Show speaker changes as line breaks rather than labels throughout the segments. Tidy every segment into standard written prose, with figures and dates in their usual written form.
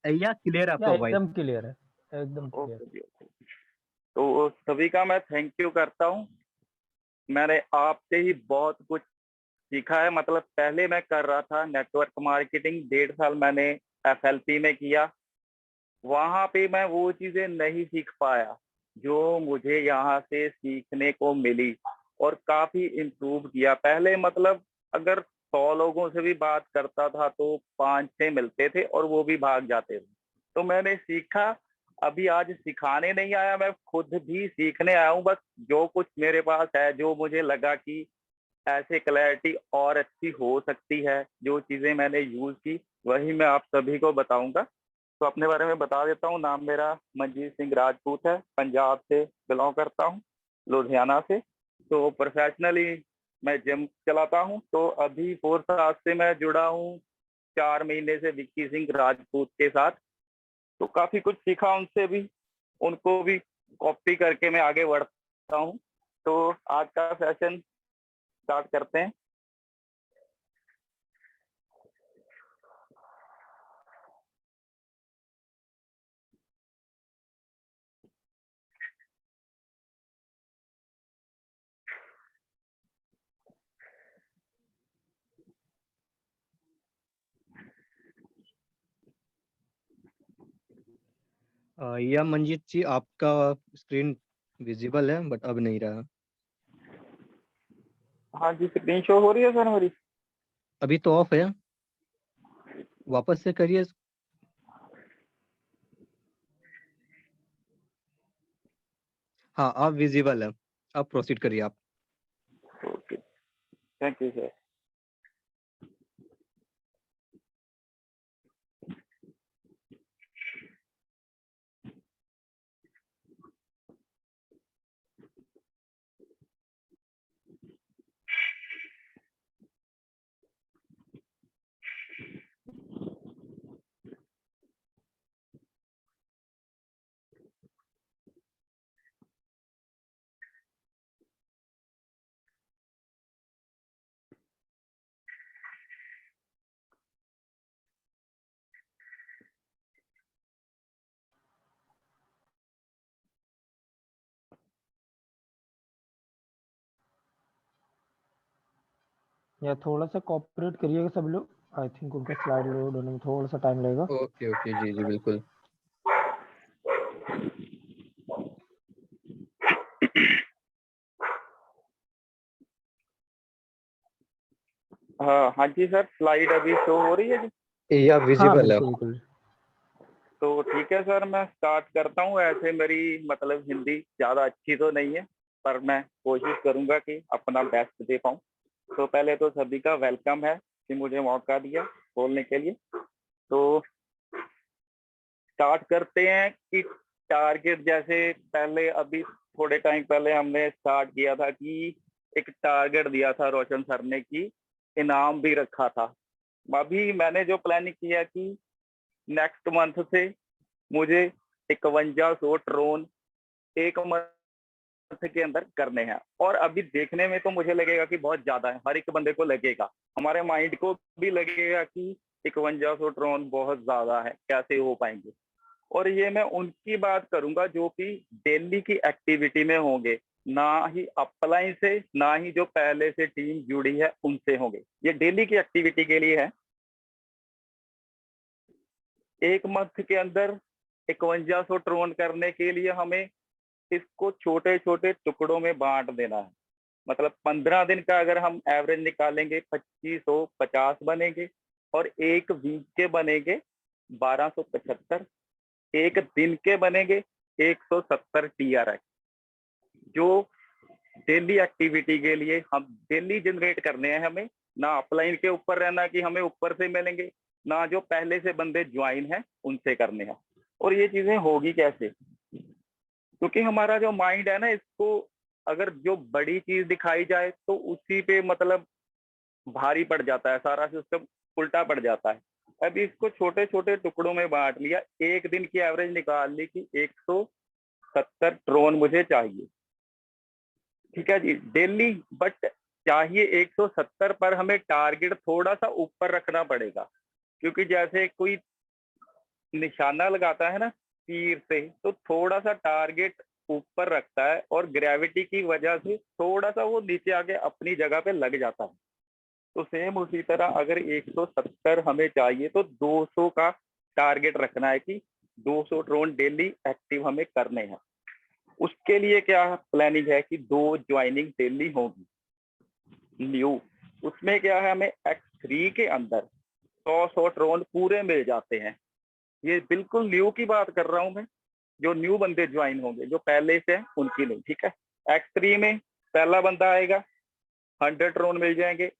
या क्लियर
या
आपका वॉइस?
एकदम क्लियर है, एकदम क्लियर।
ओके जी, ओके। तो सभी का मैं थैंक यू करता हूँ। मैंने आपसे ही बहुत कुछ सीखा है। मतलब पहले मैं कर रहा था नेटवर्क मार्केटिंग, 1.5 साल मैंने एफएलपी में किया। वहां पे मैं वो चीजें नहीं सीख पाया जो मुझे यहाँ से सीखने को मिली, और काफी इम्प्रूव किया। पहले मतलब अगर 100 लोगों से भी बात करता था तो 5-6 मिलते थे और वो भी भाग जाते थे। तो मैंने सीखा। अभी आज सिखाने नहीं आया, मैं खुद भी सीखने आया हूँ। बस जो कुछ मेरे पास है, जो मुझे लगा कि ऐसे क्लैरिटी और अच्छी हो सकती है, जो चीजें मैंने यूज की, वही मैं आप सभी को बताऊंगा। तो अपने बारे में बता देता हूँ। नाम मेरा मनजीत सिंह राजपूत है, पंजाब से बिलोंग करता हूँ, लुधियाना से। तो प्रोफेशनली मैं जिम चलाता हूँ। तो अभी 4 साल से मैं जुड़ा हूँ, 4 महीने से विक्की सिंह राजपूत के साथ। तो काफी कुछ सीखा उनसे भी, उनको भी कॉपी करके मैं आगे बढ़ता हूँ। तो आज का सेशन स्टार्ट करते हैं।
या मंजीत जी, आपका स्क्रीन विजिबल है बट अब नहीं रहा।
हाँ जी, स्क्रीन शो हो रही है सर मेरी?
अभी तो ऑफ है, वापस से करिए। हाँ, आप विजिबल है, आप प्रोसीड करिए आप।
Okay, thank you sir.
या थोड़ा सा कॉपरेट करिएगा सब लोग, आई थिंक उनका स्लाइड लोड होने में थोड़ा सा टाइम लगेगा।
ओके ओके, जी जी बिल्कुल।
हाँ हाँ जी सर, स्लाइड अभी शो हो रही है जी?
या
हाँ
विजिबल है।
बिल्कुल बिल्कुल।
तो ठीक है सर, मैं स्टार्ट करता हूँ। ऐसे मेरी मतलब हिंदी ज़्यादा अच्छी तो नहीं है, पर मैं कोशिश करूँगा कि अपना बेस्ट दे पाऊँ। तो पहले तो सभी का वेलकम है कि मुझे मौका दिया बोलने के लिए। तो स्टार्ट करते हैं कि टारगेट, जैसे पहले अभी थोड़े टाइम पहले हमने स्टार्ट किया था कि एक टारगेट दिया था रोशन सर ने, कि इनाम भी रखा था। अभी मैंने जो प्लानिंग किया कि नेक्स्ट मंथ से मुझे 5100 ड्रोन एक मंथ के अंदर करने हैं। और अभी देखने में तो मुझे लगेगा कि बहुत ज्यादा है, हर एक बंदे को लगेगा, हमारे माइंड को भी लगेगा कि 5100 ड्रोन बहुत ज्यादा है, कैसे हो पाएंगे। और ये मैं उनकी बात करूंगा जो कि डेली की एक्टिविटी में होंगे, ना ही अपलाइन से, ना ही जो पहले से टीम जुड़ी है उनसे होंगे। ये डेली की एक्टिविटी के लिए है। एक मंथ के अंदर 5100 ड्रोन करने के लिए हमें इसको छोटे छोटे टुकड़ों में बांट देना है। मतलब 15 दिन का अगर हम एवरेज निकालेंगे 2550 बनेंगे, और एक वीक के बनेंगे 1275, एक दिन के बनेंगे 170 TRX, जो डेली एक्टिविटी के लिए हम डेली जनरेट करने हैं। हमें ना अपलाइन के ऊपर रहना कि हमें ऊपर से मिलेंगे, ना जो पहले से बंदे ज्वाइन हैं उनसे करने हैं। और ये चीजें होगी कैसे? क्योंकि हमारा जो माइंड है ना, इसको अगर जो बड़ी चीज दिखाई जाए तो उसी पे मतलब भारी पड़ जाता है, सारा सिस्टम उल्टा पड़ जाता है। अभी इसको छोटे छोटे टुकड़ों में बांट लिया, एक दिन की एवरेज निकाल ली कि 170 ड्रोन मुझे चाहिए। ठीक है जी, डेली। बट चाहिए 170, पर हमें टारगेट थोड़ा सा ऊपर रखना पड़ेगा। क्योंकि जैसे कोई निशाना लगाता है ना तीर से, तो थोड़ा सा टारगेट ऊपर रखता है और ग्रेविटी की वजह से थोड़ा सा वो नीचे आके अपनी जगह पे लग जाता है। तो सेम उसी तरह अगर 170 हमें चाहिए तो 200 का टारगेट रखना है कि 200 ड्रोन डेली एक्टिव हमें करने हैं। उसके लिए क्या प्लानिंग है कि 2 ज्वाइनिंग डेली होगी न्यू। उसमें क्या है, हमें X3 के अंदर 100 ड्रोन पूरे मिल जाते हैं। ये बिल्कुल न्यू की बात कर रहा हूं मैं, जो न्यू बंदे ज्वाइन होंगे, जो पहले से हैं उनकी नहीं, ठीक है। X3 में पहला बंदा आएगा 100 ड्रोन मिल जाएंगे,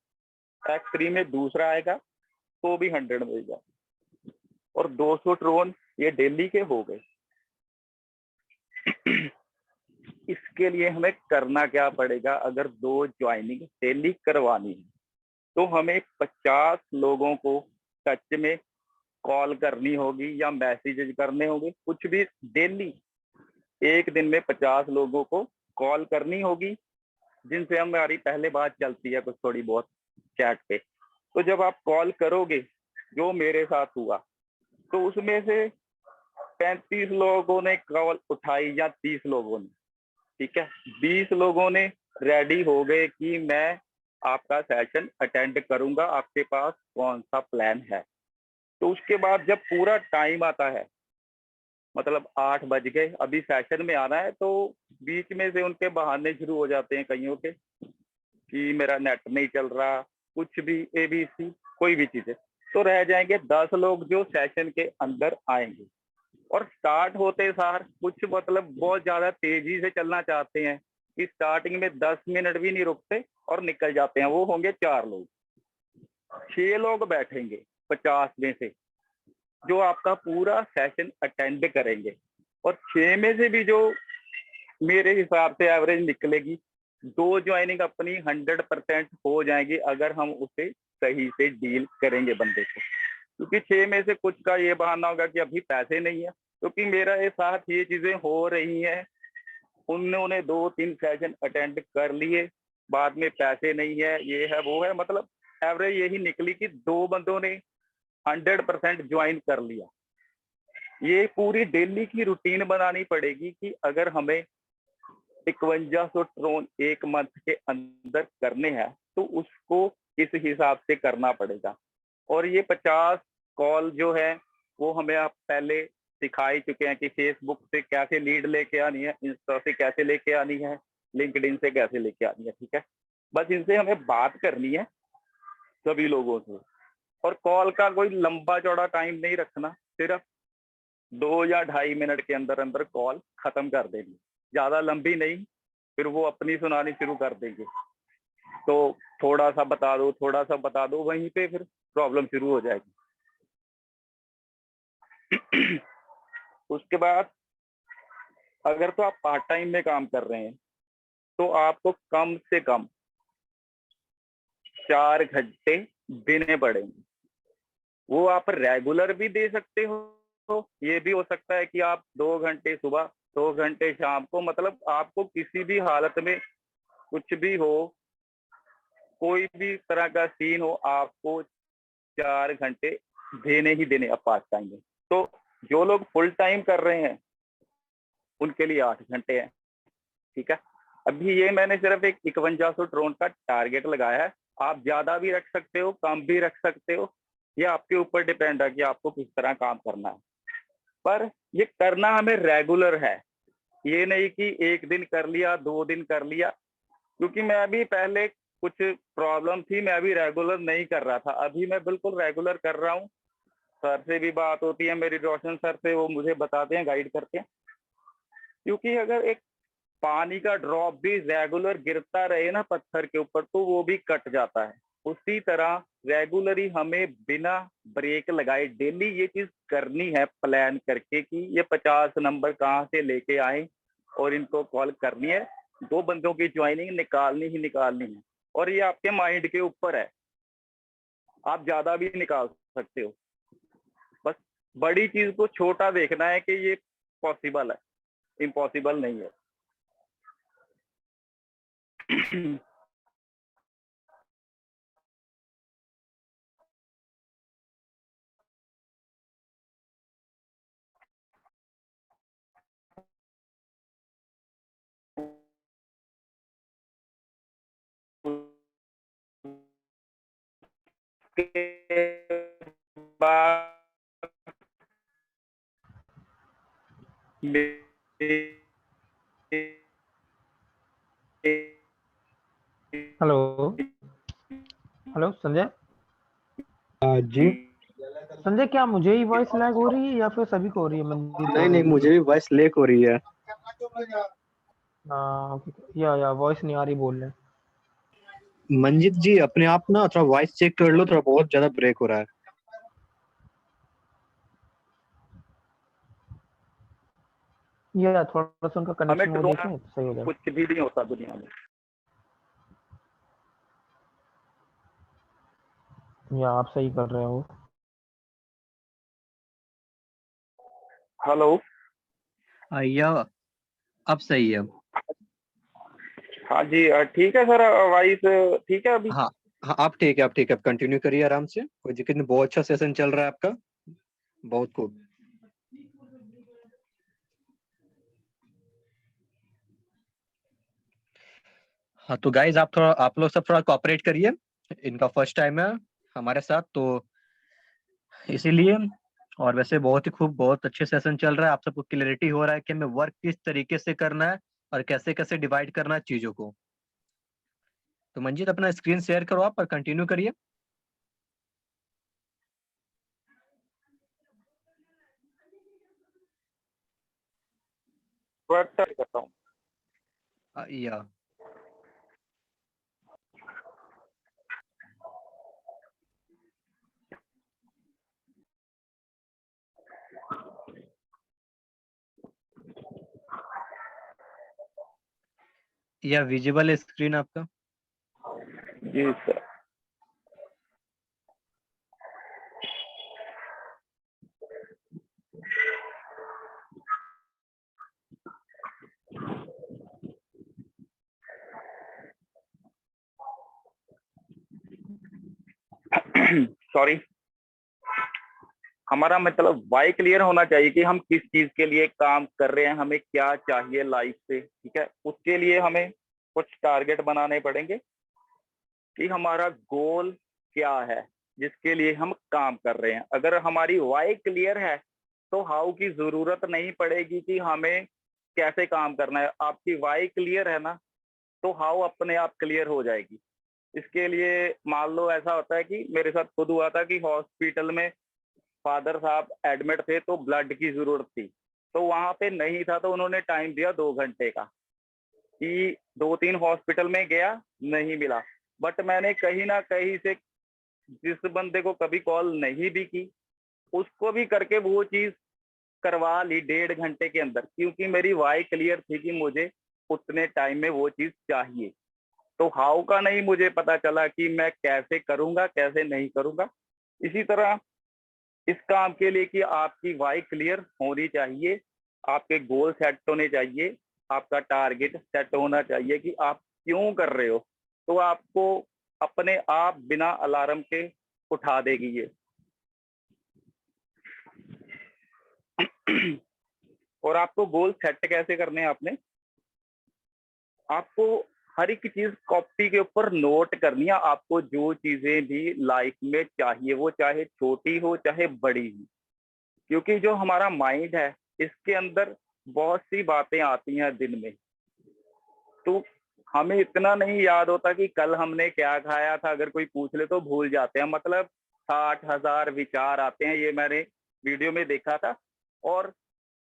X3 में दूसरा आएगा तो भी 100 मिल जाए, और 200 ड्रोन ये डेली के हो गए। इसके लिए हमें करना क्या पड़ेगा, अगर 2 ज्वाइनिंग डेली करवानी है तो हमें 50 लोगों को टच में कॉल करनी होगी या मैसेजेज करने होंगे, कुछ भी डेली एक दिन में 50 लोगों को कॉल करनी होगी, जिनसे हमारी पहले बात चलती है कुछ थोड़ी बहुत चैट पे। तो जब आप कॉल करोगे, जो मेरे साथ हुआ, तो उसमें से 35 लोगों ने कॉल उठाई या 30 लोगों ने, ठीक है, 20 लोगों ने रेडी हो गए कि मैं आपका सेशन अटेंड करूंगा, आपके पास कौन सा प्लान है। तो उसके बाद जब पूरा टाइम आता है, मतलब 8 बज गए, अभी सेशन में आना है, तो बीच में से उनके बहाने शुरू हो जाते हैं कईयों के कि मेरा नेट नहीं चल रहा, कुछ भी ABC कोई भी चीजें। तो रह जाएंगे 10 लोग जो सेशन के अंदर आएंगे, और स्टार्ट होते सार कुछ मतलब बहुत ज्यादा तेजी से चलना चाहते हैं कि स्टार्टिंग में 10 मिनट भी नहीं रुकते और निकल जाते हैं। वो होंगे 4 लोग। 6 लोग बैठेंगे 50 में से, जो आपका पूरा सेशन अटेंड करेंगे, और 6 में से भी जो मेरे हिसाब से एवरेज निकलेगी, 2 ज्वाइनिंग अपनी 100% हो जाएंगी अगर हम उसे सही से डील करेंगे बंदे को। क्योंकि 6 में से कुछ का ये बहाना होगा कि अभी पैसे नहीं है, क्योंकि मेरा ये साथ ये चीजें हो रही हैं, उन्होंने 2-3 सेशन अटेंड कर लिए, बाद में पैसे नहीं है, ये है वो है, मतलब एवरेज यही निकली कि 2 बंदों ने 100% ज्वाइन कर लिया। ये पूरी डेली की रूटीन बनानी पड़ेगी कि अगर हमें 5100 ड्रोन एक मंथ के अंदर करने हैं तो उसको इस हिसाब से करना पड़ेगा। और ये 50 कॉल जो है वो हमें आप पहले सिखा ही चुके हैं कि फेसबुक से कैसे लीड लेके आनी है, इंस्टा से कैसे लेके आनी है, लिंक्डइन से कैसे लेके आनी है, ठीक है। बस इनसे हमें बात करनी है सभी लोगों से, और कॉल का कोई लंबा चौड़ा टाइम नहीं रखना, सिर्फ 2 या 2.5 मिनट के अंदर अंदर कॉल खत्म कर देनी, ज्यादा लंबी नहीं, फिर वो अपनी सुनानी शुरू कर देंगे। तो थोड़ा सा बता दो, थोड़ा सा बता दो, वहीं पे फिर प्रॉब्लम शुरू हो जाएगी। उसके बाद अगर तो आप पार्ट टाइम में काम कर रहे हैं तो आपको कम से कम 4 घंटे देने पड़ेंगे। वो आप रेगुलर भी दे सकते हो, तो ये भी हो सकता है कि आप 2 घंटे सुबह 2 घंटे शाम को, मतलब आपको किसी भी हालत में कुछ भी हो, कोई भी तरह का सीन हो, आपको 4 घंटे देने ही देने अब पार्ट टाइम में। तो जो लोग फुल टाइम कर रहे हैं उनके लिए 8 घंटे हैं, ठीक है। अभी ये मैंने सिर्फ एक 5100 ड्रोन का टारगेट लगाया है, आप ज्यादा भी रख सकते हो, कम भी रख सकते हो, ये आपके ऊपर डिपेंड है कि आपको किस तरह काम करना है। पर ये करना हमें रेगुलर है, ये नहीं कि एक दिन कर लिया 2 दिन कर लिया। क्योंकि मैं अभी पहले कुछ प्रॉब्लम थी, मैं अभी रेगुलर नहीं कर रहा था, अभी मैं बिल्कुल रेगुलर कर रहा हूँ। सर से भी बात होती है मेरी, रोशन सर से, वो मुझे बताते हैं, गाइड करते हैं। क्योंकि अगर एक पानी का ड्रॉप भी रेगुलर गिरता रहे ना पत्थर के ऊपर तो वो भी कट जाता है। उसी तरह रेगुलरली हमें बिना ब्रेक लगाए डेली ये चीज करनी है, प्लान करके कि ये 50 नंबर कहाँ से लेके आए और इनको कॉल करनी है, 2 बंदों की ज्वाइनिंग निकालनी ही निकालनी है। और ये आपके माइंड के ऊपर है, आप ज्यादा भी निकाल सकते हो, बस बड़ी चीज को छोटा देखना है कि ये पॉसिबल है, इम्पॉसिबल नहीं है। उसके बाद
हेलो हेलो संजय।
जी।
संजय क्या मुझे ही वॉइस लैग हो रही है या फिर सभी को हो रही है, मंजीत
नहीं नहीं,
वगैरह
मुझे
को?
भी वॉइस लेक हो रही है।
हाँ या वॉइस नहीं आ रही बोल रहे।
मंजित जी अपने आप ना थोड़ा वॉइस चेक कर लो, थोड़ा बहुत ज्यादा ब्रेक हो रहा है।
या थोड़ा सा उनका
हमें
कनेक्शन वो
ढूंढना
देखें तो सही हो जाए।
कुछ भी नहीं होता दुनिया में।
या आप सही कर रहे हो।
हेलो।
या अब सही है।
हाँ जी, ठीक है सर, वॉइस ठीक है अभी।
हाँ हाँ, आप ठीक है, आप ठीक है, आप कंटिन्यू करिए आराम से, कोई दिक्कत नहीं। बहुत अच्छा सेशन चल रहा है आपका, बहुत खूब। हाँ तो गाइज आप लोग सब थोड़ा कोऑपरेट करिए, इनका फर्स्ट टाइम है हमारे साथ तो इसीलिए। और वैसे बहुत ही खूब, बहुत अच्छे सेशन चल रहा है, आप सबको क्लियरिटी हो रहा है कि हमें वर्क किस तरीके से करना है और कैसे कैसे डिवाइड करना है चीजों को। तो मंजीत अपना स्क्रीन शेयर करो आप और कंटिन्यू करिए।
वर्क करता हूँ।
या या विजिबल है स्क्रीन आपका?
जी सर। सॉरी। हमारा मतलब वाई क्लियर होना चाहिए कि हम किस चीज के लिए काम कर रहे हैं, हमें क्या चाहिए लाइफ से, ठीक है। उसके लिए हमें कुछ टारगेट बनाने पड़ेंगे कि हमारा गोल क्या है जिसके लिए हम काम कर रहे हैं। अगर हमारी वाई क्लियर है तो हाउ की जरूरत नहीं पड़ेगी कि हमें कैसे काम करना है। आपकी वाई क्लियर है ना, तो हाउ अपने आप क्लियर हो जाएगी। इसके लिए मान लो ऐसा होता है कि मेरे साथ खुद हुआ था कि हॉस्पिटल में फादर साहब एडमिट थे तो ब्लड की जरूरत थी, तो वहां पे नहीं था, तो उन्होंने टाइम दिया 2 घंटे का कि 2-3 हॉस्पिटल में गया, नहीं मिला। बट मैंने कहीं ना कहीं से जिस बंदे को कभी कॉल नहीं भी की, उसको भी करके वो चीज करवा ली 1.5 घंटे के अंदर, क्योंकि मेरी वाई क्लियर थी कि मुझे उतने टाइम में वो चीज चाहिए। तो हाउ का नहीं मुझे पता चला कि मैं कैसे करूंगा कैसे नहीं करूंगा। इसी तरह इस काम के लिए कि आपकी वाई क्लियर होनी चाहिए, आपके गोल सेट होने चाहिए, आपका टारगेट सेट होना चाहिए कि आप क्यों कर रहे हो, तो आपको अपने आप बिना अलार्म के उठा देगी ये। और आपको गोल सेट कैसे करने हैं, आपको हर एक चीज कॉपी के ऊपर नोट करनी है। आपको जो चीजें भी लाइफ में चाहिए, वो चाहे छोटी हो चाहे बड़ी हो, क्योंकि जो हमारा माइंड है इसके अंदर बहुत सी बातें आती हैं दिन में। तो हमें इतना नहीं याद होता कि कल हमने क्या खाया था, अगर कोई पूछ ले तो भूल जाते हैं। मतलब 60,000 विचार आते हैं, ये मैंने वीडियो में देखा था। और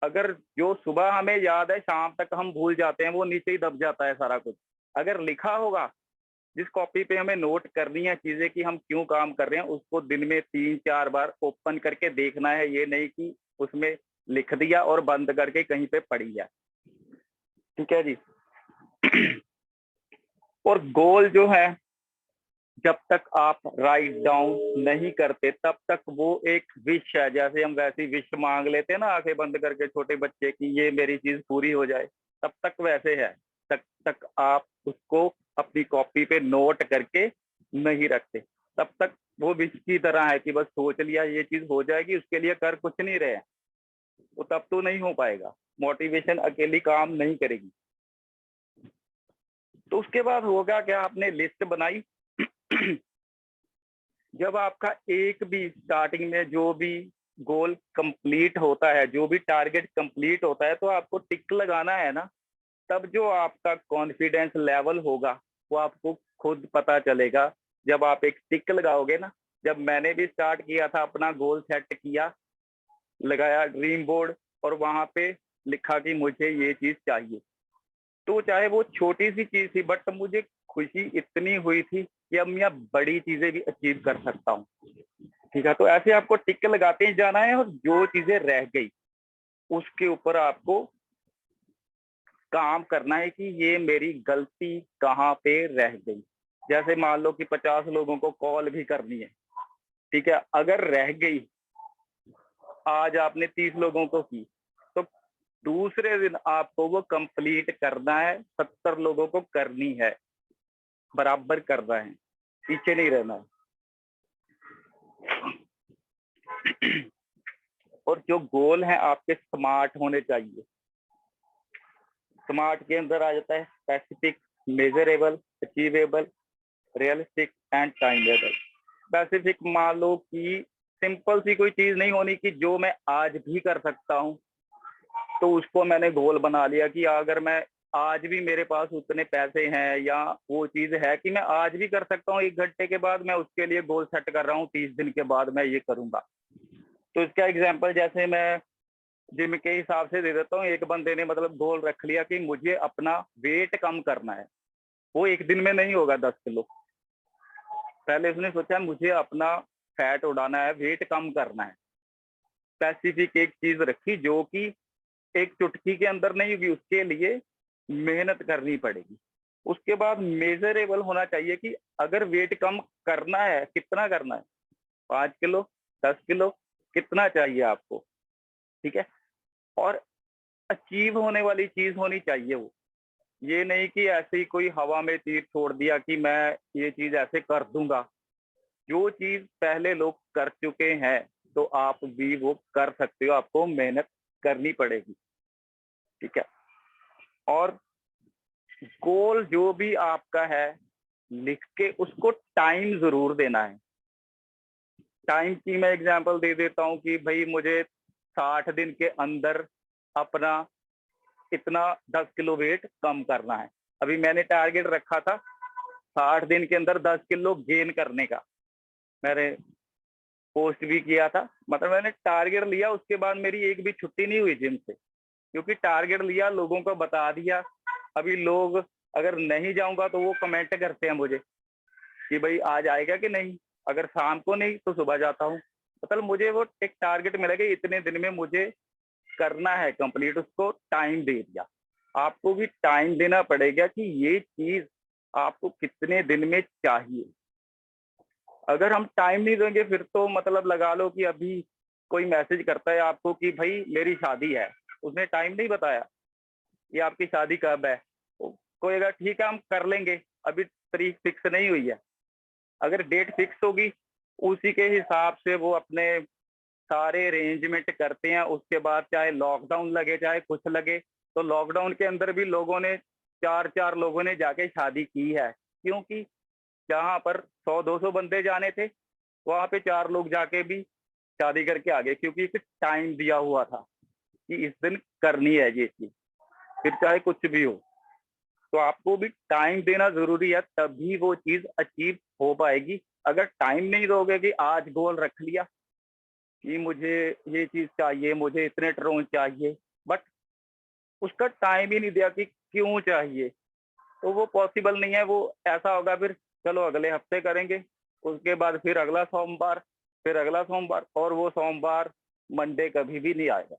अगर जो सुबह हमें याद है शाम तक हम भूल जाते हैं, वो नीचे ही दब जाता है सारा कुछ। अगर लिखा होगा, जिस कॉपी पे हमें नोट करनी है चीजें कि हम क्यों काम कर रहे हैं, उसको दिन में 3-4 बार ओपन करके देखना है। ये नहीं कि उसमें लिख दिया और बंद करके कहीं पे पड़ी है, ठीक है जी। और गोल जो है, जब तक आप राइट डाउन नहीं करते तब तक वो एक विश है। जैसे हम वैसी विश मांग लेते हैं ना आंखें बंद करके छोटे बच्चे की, ये मेरी चीज पूरी हो जाए, तब तक वैसे है। तब तक आप उसको अपनी कॉपी पे नोट करके नहीं रखते, तब तक वो विश की तरह है कि बस सोच लिया ये चीज हो जाएगी, उसके लिए कर कुछ नहीं रहे। तो तब तो नहीं हो पाएगा, मोटिवेशन अकेली काम नहीं करेगी। तो उसके बाद होगा क्या, आपने लिस्ट बनाई जब आपका एक भी स्टार्टिंग में जो भी गोल कंप्लीट होता है, जो भी टारगेट कंप्लीट होता है, तो आपको टिक लगाना है ना, तब जो आपका कॉन्फिडेंस लेवल होगा वो आपको खुद पता चलेगा। जब आप एक टिक लगाओगे ना, जब मैंने भी स्टार्ट किया था, अपना गोल सेट किया, लगाया ड्रीम बोर्ड और वहां पे लिखा कि मुझे ये चीज चाहिए, तो चाहे वो छोटी सी चीज थी, बट मुझे खुशी इतनी हुई थी कि अब मैं बड़ी चीजें भी अचीव कर सकता हूँ। ठीक है, तो ऐसे आपको टिक लगाते ही जाना है, और जो चीजें रह गई उसके ऊपर आपको काम करना है कि ये मेरी गलती कहाँ पे रह गई। जैसे मान लो कि 50 लोगों को कॉल भी करनी है, ठीक है, अगर रह गई, आज आपने 30 लोगों को की, तो दूसरे दिन आपको वो कंप्लीट करना है, 70 लोगों को करनी है, बराबर करना है, पीछे नहीं रहना है। और जो गोल है आपके स्मार्ट होने चाहिए। स्मार्ट के अंदर आ जाता है specific, measurable, achievable, realistic and timeable. Specific मान लो कि सिंपल सी कोई चीज नहीं होनी कि जो मैं आज भी कर सकता हूँ, तो उसको मैंने गोल बना लिया कि अगर मैं आज भी मेरे पास उतने पैसे हैं या वो चीज है कि मैं आज भी कर सकता हूँ, 1 घंटे के बाद मैं उसके लिए गोल सेट कर रहा हूँ, 30 दिन के बाद मैं ये करूंगा। तो इसका एग्जाम्पल जैसे मैं जिम के हिसाब से दे देता हूँ। एक बंदे ने मतलब गोल रख लिया कि मुझे अपना वेट कम करना है, वो एक दिन में नहीं होगा 10 किलो। पहले उसने सोचा मुझे अपना फैट उड़ाना है, वेट कम करना है, स्पेसिफिक एक चीज रखी जो कि एक चुटकी के अंदर नहीं होगी, उसके लिए मेहनत करनी पड़ेगी। उसके बाद मेजरेबल होना चाहिए कि अगर वेट कम करना है, कितना करना है, 5 किलो, 10 किलो, कितना चाहिए आपको, ठीक है। और अचीव होने वाली चीज होनी चाहिए वो, ये नहीं कि ऐसे ही कोई हवा में तीर छोड़ दिया कि मैं ये चीज ऐसे कर दूंगा। जो चीज पहले लोग कर चुके हैं तो आप भी वो कर सकते हो, आपको मेहनत करनी पड़ेगी, ठीक है। और गोल जो भी आपका है लिख के उसको टाइम जरूर देना है। टाइम की मैं एग्जांपल दे देता हूँ कि भाई मुझे 60 दिन के अंदर अपना इतना 10 किलो वेट कम करना है। अभी मैंने टारगेट रखा था 60 दिन के अंदर 10 किलो गेन करने का, मैंने पोस्ट भी किया था। मतलब मैंने टारगेट लिया, उसके बाद मेरी एक भी छुट्टी नहीं हुई जिम से, क्योंकि टारगेट लिया, लोगों को बता दिया। अभी लोग अगर नहीं जाऊंगा तो वो कमेंट करते हैं मुझे कि भाई आज आएगा कि नहीं, अगर शाम को नहीं तो सुबह जाता हूँ। मतलब मुझे वो एक टारगेट मिला कि इतने दिन में मुझे करना है कंप्लीट, उसको टाइम दे दिया। आपको भी टाइम देना पड़ेगा कि ये चीज आपको कितने दिन में चाहिए। अगर हम टाइम नहीं देंगे फिर तो मतलब लगा लो कि अभी कोई मैसेज करता है आपको कि भाई मेरी शादी है, उसने टाइम नहीं बताया कि आपकी शादी कब है, कोई अगर ठीक है हम कर लेंगे, अभी तारीख फिक्स नहीं हुई है। अगर डेट फिक्स होगी उसी के हिसाब से वो अपने सारे अरेंजमेंट करते हैं। उसके बाद चाहे लॉकडाउन लगे चाहे कुछ लगे, तो लॉकडाउन के अंदर भी लोगों ने 4 लोगों ने जाके शादी की है, क्योंकि जहाँ पर 100-200 बंदे जाने थे वहां पे 4 लोग जाके भी शादी करके आ गए, क्योंकि एक टाइम दिया हुआ था कि इस दिन करनी है ये चीज, फिर चाहे कुछ भी हो। तो आपको भी टाइम देना जरूरी है, तभी वो चीज अचीव हो पाएगी। अगर टाइम नहीं दोगे कि आज गोल रख लिया कि मुझे ये चीज चाहिए, मुझे इतने ड्रोन चाहिए, बट उसका टाइम ही नहीं दिया कि क्यों चाहिए, तो वो पॉसिबल नहीं है। वो ऐसा होगा फिर चलो अगले हफ्ते करेंगे, उसके बाद फिर अगला सोमवार, फिर अगला सोमवार, और वो सोमवार मंडे कभी भी नहीं आएगा।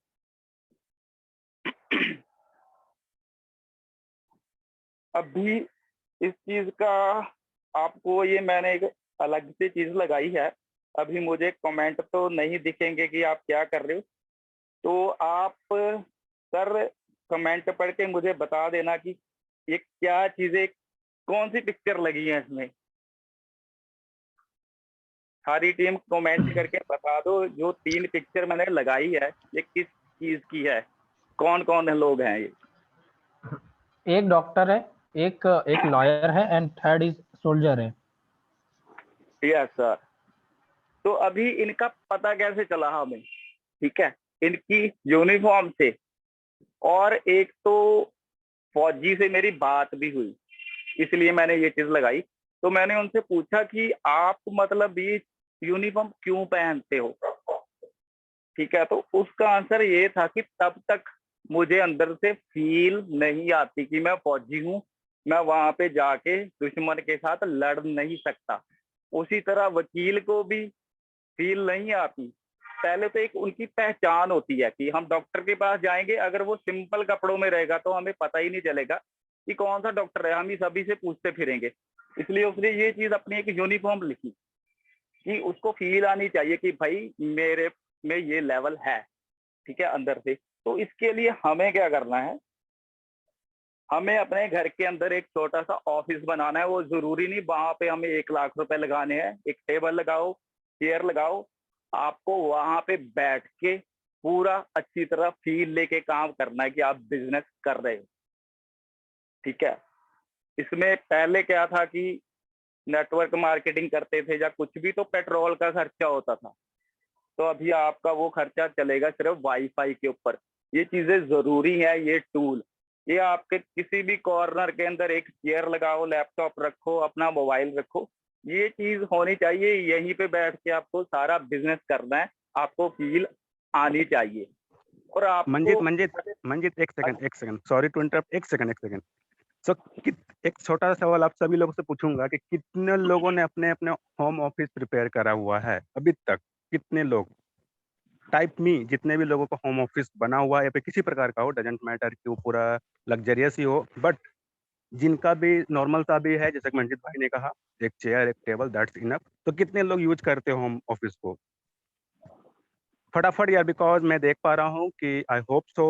अभी इस चीज का आपको ये मैंने एक अलग से चीज लगाई है, अभी मुझे कमेंट तो नहीं दिखेंगे कि आप क्या कर रहे हो, तो आप सर कमेंट पढ़ के मुझे बता देना कि ये क्या चीजें, कौन सी पिक्चर लगी है इसमें। सारी टीम कमेंट करके बता दो जो 3 पिक्चर मैंने लगाई है ये किस चीज की है, कौन कौन लोग हैं ये।
एक डॉक्टर है, एक लॉयर है एंड थर्ड इज सोल्जर है।
Yes sir. तो अभी इनका पता कैसे चला हमें, ठीक है, इनकी यूनिफॉर्म से। और एक तो फौजी से मेरी बात भी हुई, इसलिए मैंने ये चीज लगाई। तो मैंने उनसे पूछा कि आप मतलब ये यूनिफॉर्म क्यों पहनते हो, ठीक है। तो उसका आंसर ये था कि तब तक मुझे अंदर से फील नहीं आती कि मैं फौजी हूँ, मैं वहां पे जाके दुश्मन के साथ लड़ नहीं सकता। उसी तरह वकील को भी फील नहीं आती। पहले तो एक उनकी पहचान होती है कि हम डॉक्टर के पास जाएंगे, अगर वो सिंपल कपड़ों में रहेगा तो हमें पता ही नहीं चलेगा कि कौन सा डॉक्टर है, हम ही सभी से पूछते फिरेंगे। इसलिए उसने ये चीज अपनी एक यूनिफॉर्म लिखी कि उसको फील आनी चाहिए कि भाई मेरे में ये लेवल है, ठीक है, अंदर से। तो इसके लिए हमें क्या करना है, हमें अपने घर के अंदर एक छोटा सा ऑफिस बनाना है। वो जरूरी नहीं वहां पे हमें 1 लाख रुपए लगाने हैं। एक टेबल लगाओ, चेयर लगाओ, आपको वहां पे बैठ के पूरा अच्छी तरह फील लेके काम करना है कि आप बिजनेस कर रहे हो, ठीक है। इसमें पहले क्या था कि नेटवर्क मार्केटिंग करते थे या कुछ भी, तो पेट्रोल का खर्चा होता था। तो अभी आपका वो खर्चा चलेगा सिर्फ वाईफाई के ऊपर। ये चीजें जरूरी है, ये टूल। ये आपके किसी भी कॉर्नर के अंदर एक चेयर लगाओ, लैपटॉप रखो, अपना मोबाइल रखो, ये चीज होनी चाहिए। यहीं पे बैठ के आपको सारा बिजनेस करना है, आपको फील आनी चाहिए। और
मंजित
आपको
मंजित मंजित, एक सेकंड, सॉरी टू इंटरप्ट, एक सेकंड। सो एक छोटा सा सवाल आप सभी लोगों से पूछूंगा कि कितने लोगों ने अपने अपने होम ऑफिस प्रिपेयर करा हुआ है अभी तक? कितने लोग? टाइप मी, जितने भी लोगों का होम ऑफिस बना हुआ है या फिर किसी प्रकार का हो, डजेंट मैटर कि वो पूरा लग्जरियस ही हो, बट जिनका भी नॉर्मल सा भी है, जैसे कि मंजित भाई ने कहा, एक चेयर एक टेबल दैट्स इनफ। तो कितने लोग यूज करते हो होम ऑफिस को? फटाफट यार, बिकॉज मैं देख पा रहा हूँ कि आई होप सो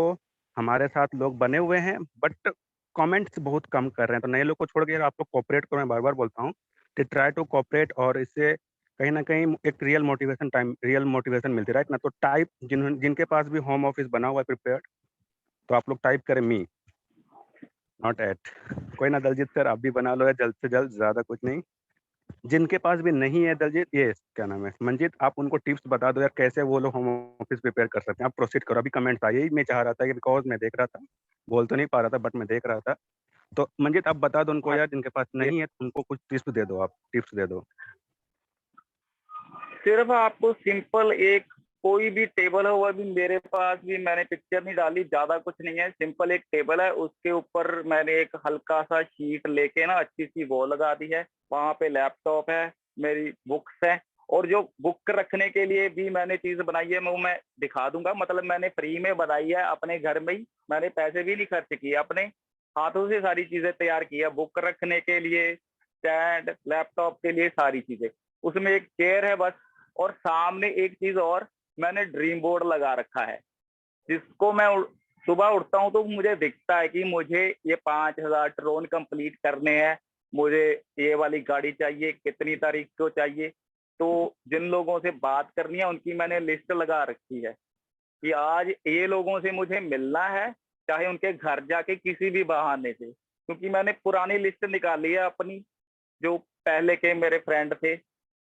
हमारे साथ लोग बने हुए हैं, बट कमेंट्स बहुत कम कर रहे हैं। तो नए लोग को छोड़ के यार आप लोग कोऑपरेट करो, मैं बार बार बोलता हूँ कि ट्राई टू कोऑपरेट, और इससे कहीं ना कहीं एक रियल मोटिवेशन मिलती है, राइट ना? तो टाइप जिनके पास भी होम ऑफिस बना हुआ है प्रिपेयर्ड, तो आप लोग टाइप करें मी, नॉट एट। कोई ना दलजीत सर, आप भी बना लो यार जल्द से जल्द, ज्यादा कुछ नहीं। जिनके पास भी नहीं है दलजीत, ये क्या नाम है, मंजीत, आप उनको टिप्स बता दो यार कैसे वो लोग होम ऑफिस प्रिपेयर कर सकते हैं। आप प्रोसीड करो, अभी कमेंट्स आए, यही मैं चाह रहा था कि बिकॉज मैं देख रहा था, बोल तो नहीं पा रहा था बट मैं देख रहा था। तो मंजीत आप बता दो उनको यार, जिनके पास नहीं है उनको कुछ टिप्स दे दो, आप टिप्स दे दो।
सिर्फ आपको सिंपल एक कोई भी टेबल है, वो अभी मेरे पास भी, मैंने पिक्चर नहीं डाली, ज्यादा कुछ नहीं है, सिंपल एक टेबल है, उसके ऊपर मैंने एक हल्का सा शीट लेके ना अच्छी सी वो लगा दी है। वहां पे लैपटॉप है, मेरी बुक्स है, और जो बुक रखने के लिए भी मैंने चीज बनाई है, वो मैं दिखा दूंगा। मतलब मैंने फ्री में बनाई है अपने घर में ही, मैंने पैसे भी नहीं खर्च किए, अपने हाथों से सारी चीजें तैयार की है। बुक रखने के लिए, स्टैंड, लैपटॉप के लिए, सारी चीजें। उसमें एक चेयर है बस। और सामने एक चीज और, मैंने ड्रीम बोर्ड लगा रखा है, जिसको मैं सुबह उठता हूँ तो मुझे दिखता है कि मुझे ये 5,000 ट्रोन कंप्लीट करने हैं, मुझे ये वाली गाड़ी चाहिए, कितनी तारीख को चाहिए। तो जिन लोगों से बात करनी है उनकी मैंने लिस्ट लगा रखी है कि आज ये लोगों से मुझे मिलना है, चाहे उनके घर जाके किसी भी बहाने से। क्योंकि मैंने पुरानी लिस्ट निकाली है अपनी, जो पहले के मेरे फ्रेंड थे,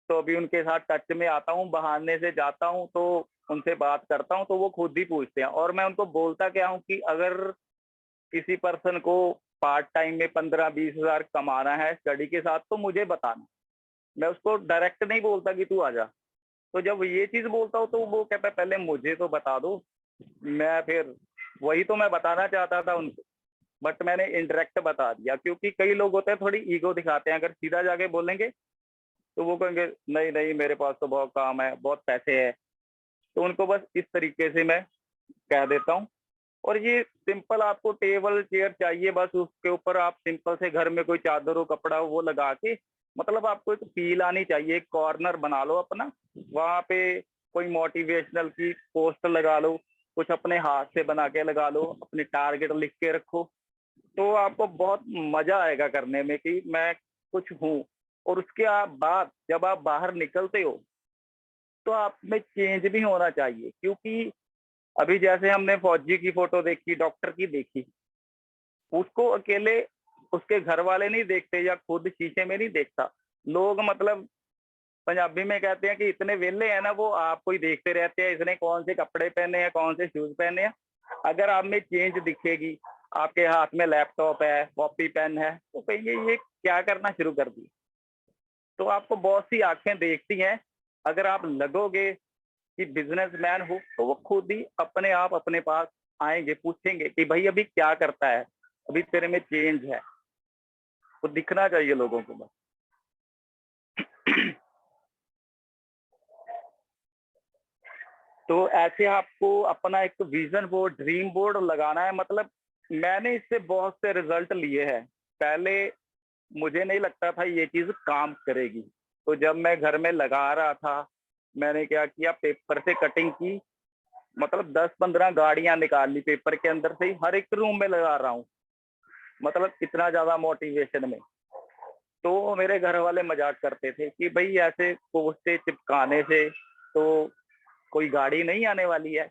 तो अभी उनके साथ टच में आता हूँ, बहाने से जाता हूँ, तो उनसे बात करता हूँ, तो वो खुद ही पूछते हैं। और मैं उनको बोलता क्या हूँ कि अगर किसी पर्सन को पार्ट टाइम में 15-20 हजार कमाना है स्टडी के साथ, तो मुझे बताना। मैं उसको डायरेक्ट नहीं बोलता कि तू आ जा। तो जब ये चीज बोलता हूँ तो वो कहता है पहले मुझे तो बता दो। मैं फिर वही तो मैं बताना चाहता था उनको, बट मैंने इनडायरेक्ट बता दिया। क्योंकि कई लोग होते हैं थोड़ी ईगो दिखाते हैं, अगर सीधा जाके बोलेंगे तो वो कहेंगे नहीं नहीं मेरे पास तो बहुत काम है, बहुत पैसे है। तो उनको बस इस तरीके से मैं कह देता हूँ। और ये सिंपल आपको टेबल चेयर चाहिए, बस उसके ऊपर आप सिंपल से घर में कोई चादर हो, कपड़ा हो, वो लगा के, मतलब आपको एक फील आनी चाहिए। एक कॉर्नर बना लो अपना, वहां पे कोई मोटिवेशनल की पोस्ट लगा लो, कुछ अपने हाथ से बना के लगा लो, अपनी टारगेट लिख के रखो। तो आपको बहुत मजा आएगा करने में कि मैं कुछ हूँ। और उसके बाद जब आप बाहर निकलते हो तो आप में चेंज भी होना चाहिए। क्योंकि अभी जैसे हमने फौजी की फोटो देखी, डॉक्टर की देखी, उसको अकेले उसके घर वाले नहीं देखते या खुद शीशे में नहीं देखता। लोग मतलब पंजाबी में कहते हैं कि इतने वेले हैं ना, वो आपको ही देखते रहते हैं, इसने कौन से कपड़े पहने हैं, कौन से शूज पहने हैं। अगर आप में चेंज दिखेगी, आपके हाथ में लैपटॉप है, कॉपी पेन है, तो कहेंगे ये क्या करना शुरू कर दिया। तो आपको बहुत सी आंखें देखती हैं। अगर आप लगोगे कि बिजनेसमैन हो, तो वो खुद ही अपने आप अपने पास आएंगे, पूछेंगे कि भाई अभी क्या करता है, अभी तेरे में चेंज है। तो दिखना चाहिए लोगों को बस। तो ऐसे आपको अपना एक विजन बोर्ड, ड्रीम बोर्ड लगाना है। मतलब मैंने इससे बहुत से रिजल्ट लिए हैं। पहले मुझे नहीं लगता था ये चीज काम करेगी, तो जब मैं घर में लगा रहा था, मैंने क्या किया, पेपर से कटिंग की, मतलब 10-15 गाड़ियां निकाल ली पेपर के अंदर से ही, हर एक रूम में लगा रहा हूँ। मतलब इतना ज्यादा मोटिवेशन में। तो मेरे घर वाले मजाक करते थे कि भाई ऐसे पोस्टे चिपकाने से तो कोई गाड़ी नहीं आने वाली है।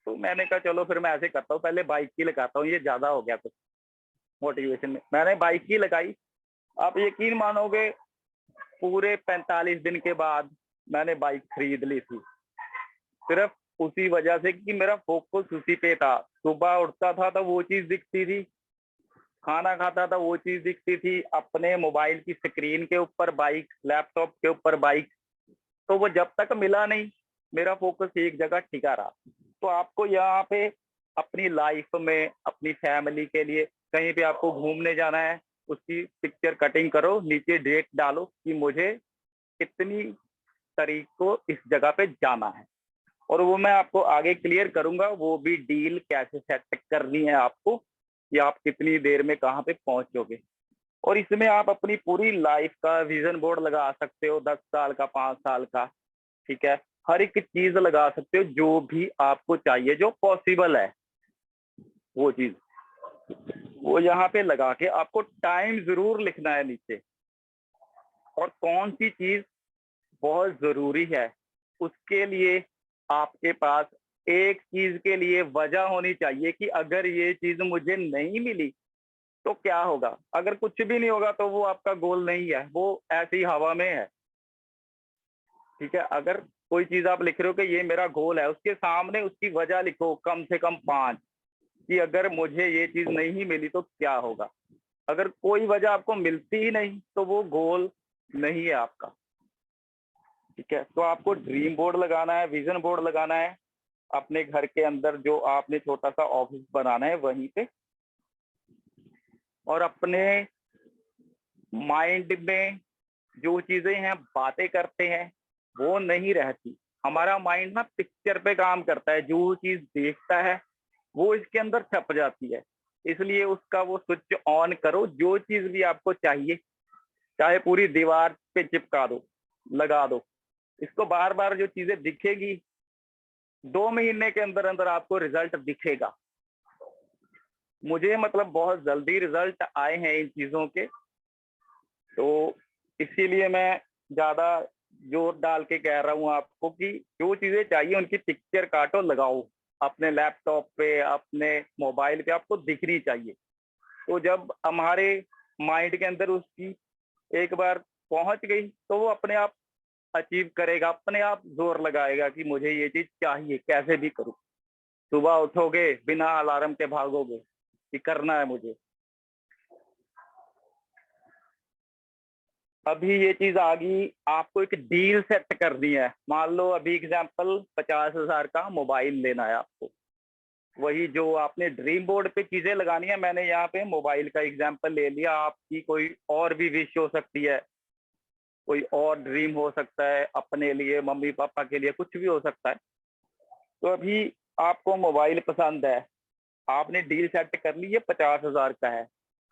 तो मैंने कहा चलो फिर मैं ऐसे करता हूँ, पहले बाइक की लगाता हूँ, ये ज्यादा हो गया कुछ मोटिवेशन में। मैंने बाइक की लगाई। आप यकीन मानोगे, पूरे 45 दिन के बाद मैंने बाइक खरीद ली थी, सिर्फ उसी वजह से कि मेरा फोकस उसी पे था। सुबह उठता था तो वो चीज दिखती थी, खाना खाता था वो चीज दिखती थी, अपने मोबाइल की स्क्रीन के ऊपर बाइक, लैपटॉप के ऊपर बाइक। तो वो जब तक मिला नहीं, मेरा फोकस एक जगह टिका रहा। तो आपको यहाँ पे अपनी लाइफ में, अपनी फैमिली के लिए कहीं पे आपको घूमने जाना है, उसकी पिक्चर कटिंग करो, नीचे डेट डालो कि मुझे इतनी तारीख को इस जगह पे जाना है। और वो मैं आपको आगे क्लियर करूंगा, वो भी डील कैसे सेट करनी है आपको, कि आप कितनी देर में कहाँ पे पहुंचोगे। और इसमें आप अपनी पूरी लाइफ का विजन बोर्ड लगा सकते हो, 10 साल का, 5 साल का, ठीक है। हर एक चीज लगा सकते हो, जो भी आपको चाहिए, जो पॉसिबल है वो चीज, वो यहाँ पे लगा के आपको टाइम जरूर लिखना है नीचे। और कौन सी चीज बहुत जरूरी है, उसके लिए आपके पास एक चीज के लिए वजह होनी चाहिए कि अगर ये चीज मुझे नहीं मिली तो क्या होगा। अगर कुछ भी नहीं होगा तो वो आपका गोल नहीं है, वो ऐसी हवा में है, ठीक है। अगर कोई चीज आप लिख रहे हो कि ये मेरा गोल है, उसके सामने उसकी वजह लिखो, कम से कम 5, कि अगर मुझे ये चीज नहीं मिली तो क्या होगा। अगर कोई वजह आपको मिलती ही नहीं तो वो गोल नहीं है आपका, ठीक है। तो आपको ड्रीम बोर्ड लगाना है, विजन बोर्ड लगाना है अपने घर के अंदर, जो आपने छोटा सा ऑफिस बनाना है वहीं पे। और अपने माइंड में जो चीजें हैं, बातें करते हैं, वो नहीं रहती। हमारा माइंड ना पिक्चर पे काम करता है, जो चीज देखता है वो इसके अंदर छप जाती है। इसलिए उसका वो स्विच ऑन करो, जो चीज भी आपको चाहिए, चाहे पूरी दीवार पे चिपका दो, लगा दो, इसको बार बार जो चीजें दिखेगी, 2 महीने के अंदर अंदर आपको रिजल्ट दिखेगा। मुझे मतलब बहुत जल्दी रिजल्ट आए हैं इन चीजों के, तो इसीलिए मैं ज्यादा जोर डाल के कह रहा हूँ आपको कि जो चीजें चाहिए उनकी पिक्चर काटो, लगाओ अपने लैपटॉप पे, अपने मोबाइल पे, आपको दिखनी चाहिए। तो जब हमारे माइंड के अंदर उसकी एक बार पहुंच गई तो वो अपने आप अचीव करेगा, अपने आप जोर लगाएगा कि मुझे ये चीज चाहिए, कैसे भी करूं। सुबह उठोगे, बिना अलार्म के भागोगे कि करना है मुझे। अभी ये चीज आ गई, आपको एक डील सेट करनी है। मान लो अभी एग्जांपल 50,000 का मोबाइल लेना है आपको, वही जो आपने ड्रीम बोर्ड पे चीजें लगानी है। मैंने यहाँ पे मोबाइल का एग्जांपल ले लिया, आपकी कोई और भी विश हो सकती है, कोई और ड्रीम हो सकता है, अपने लिए, मम्मी पापा के लिए, कुछ भी हो सकता है। तो अभी आपको मोबाइल पसंद है, आपने डील सेट कर ली, ये 50,000 का है।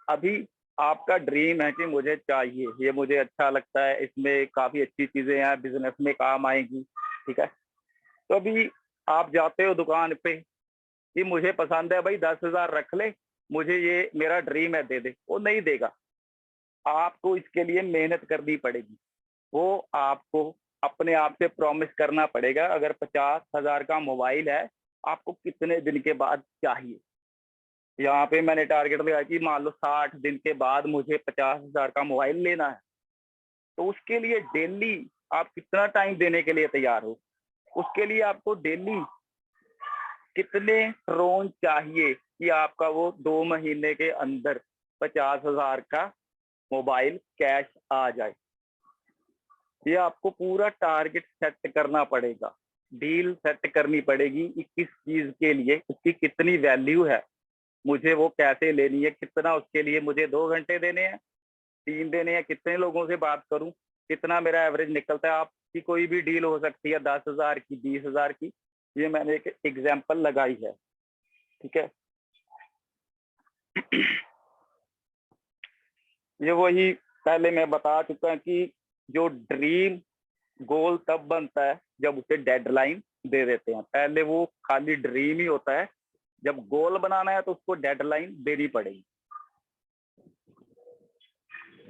अभी आपका ड्रीम है कि मुझे चाहिए, ये मुझे अच्छा लगता है, इसमें काफी अच्छी चीजें हैं, बिजनेस में काम आएंगी, ठीक है। तो अभी आप जाते हो दुकान पे कि मुझे पसंद है भाई, 10,000 रख ले, मुझे ये मेरा ड्रीम है, दे दे। वो नहीं देगा, आपको इसके लिए मेहनत करनी पड़ेगी। वो आपको अपने आप से प्रॉमिस करना पड़ेगा। अगर 50,000 का मोबाइल है, आपको कितने दिन के बाद चाहिए। यहाँ पे मैंने टारगेट लगाया कि मान लो 60 दिन के बाद मुझे 50,000 का मोबाइल लेना है। तो उसके लिए डेली आप कितना टाइम देने के लिए तैयार हो, उसके लिए आपको डेली कितने ड्रोन चाहिए कि आपका वो 2 महीने के अंदर 50,000 का मोबाइल कैश आ जाए। ये आपको पूरा टारगेट सेट करना पड़ेगा, डील सेट करनी पड़ेगी कि किस चीज के लिए उसकी कितनी वैल्यू है, मुझे वो कैसे लेनी है, कितना उसके लिए मुझे 2 घंटे देने हैं, 3 देने हैं, कितने लोगों से बात करूं, कितना मेरा एवरेज निकलता है। आपकी कोई भी डील हो सकती है 10,000 की, 20,000 की, ये मैंने एक एग्जाम्पल लगाई है, ठीक है। ये वही पहले मैं बता चुका कि जो ड्रीम गोल तब बनता है जब उसे डेडलाइन दे देते हैं। पहले वो खाली ड्रीम ही होता है, जब गोल बनाना है तो उसको डेडलाइन देनी पड़ेगी।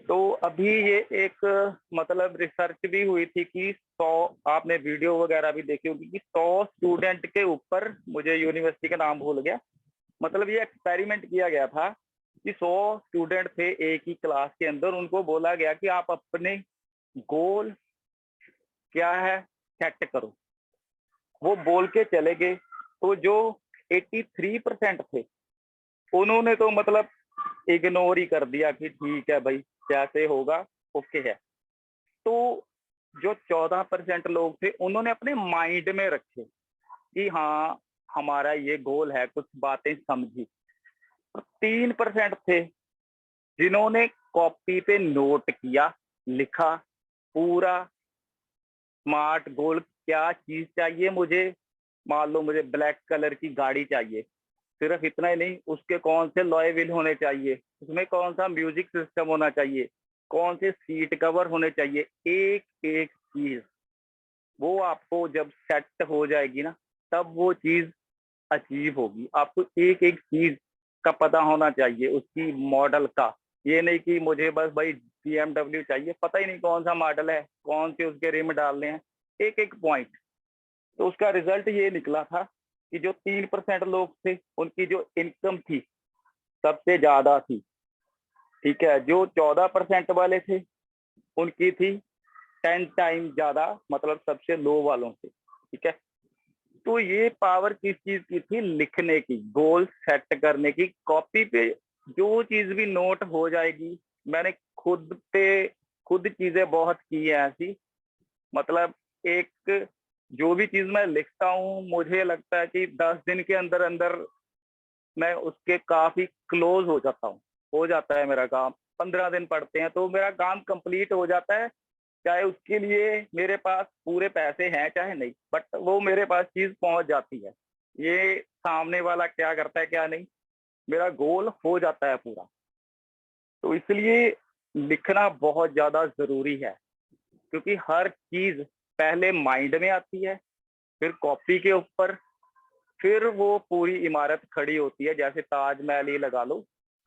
तो अभी ये एक मतलब रिसर्च भी हुई थी कि 100, आपने वीडियो वगैरह भी देखी होगी कि 100 स्टूडेंट के ऊपर, मुझे यूनिवर्सिटी का नाम भूल गया, मतलब ये एक्सपेरिमेंट किया गया था कि 100 स्टूडेंट थे एक ही क्लास के अंदर, उनको बोला गया कि आप अपने गोल क्या है सेट करो। वो बोल के चले गए, तो जो 83% थे उन्होंने तो मतलब इग्नोर ही कर दिया कि ठीक है भाई जैसे होगा ओके है। तो जो 14% लोग थे उन्होंने अपने माइंड में रखे कि हाँ हमारा ये गोल है, कुछ बातें समझी। 3% थे जिन्होंने कॉपी पे नोट किया, लिखा पूरा स्मार्ट गोल, क्या चीज चाहिए मुझे, मान लो मुझे ब्लैक कलर की गाड़ी चाहिए, सिर्फ इतना ही नहीं, उसके कौन से लॉय व्हील होने चाहिए, उसमें कौन सा म्यूजिक सिस्टम होना चाहिए, कौन से सीट कवर होने चाहिए, एक एक चीज वो आपको जब सेट हो जाएगी ना तब वो चीज अचीव होगी। आपको एक एक चीज का पता होना चाहिए, उसकी मॉडल का। ये नहीं कि मुझे बस भाई BMW चाहिए, पता ही नहीं कौन सा मॉडल है, कौन से उसके रिम डालने हैं, एक एक पॉइंट। तो उसका रिजल्ट ये निकला था कि जो 3% लोग थे उनकी जो इनकम थी सबसे ज्यादा थी, ठीक है। जो 14% वाले थे उनकी थी 10 टाइम ज्यादा, मतलब सबसे लो वालों से, ठीक है। तो ये पावर किस चीज की थी, लिखने की, गोल सेट करने की। कॉपी पे जो चीज भी नोट हो जाएगी। मैंने खुद चीजें बहुत की है ऐसी, मतलब एक जो भी चीज मैं लिखता हूँ मुझे लगता है कि 10 दिन के अंदर अंदर मैं उसके काफी क्लोज हो जाता हूँ, हो जाता है मेरा काम। 15 दिन पड़ते हैं तो मेरा काम कंप्लीट हो जाता है, चाहे उसके लिए मेरे पास पूरे पैसे हैं चाहे नहीं, बट वो मेरे पास चीज पहुंच जाती है। ये सामने वाला क्या करता है क्या नहीं, मेरा गोल हो जाता है पूरा। तो इसलिए लिखना बहुत ज्यादा जरूरी है, क्योंकि हर चीज पहले माइंड में आती है, फिर कॉपी के ऊपर, फिर वो पूरी इमारत खड़ी होती है। जैसे ताजमहल ही लगा लो,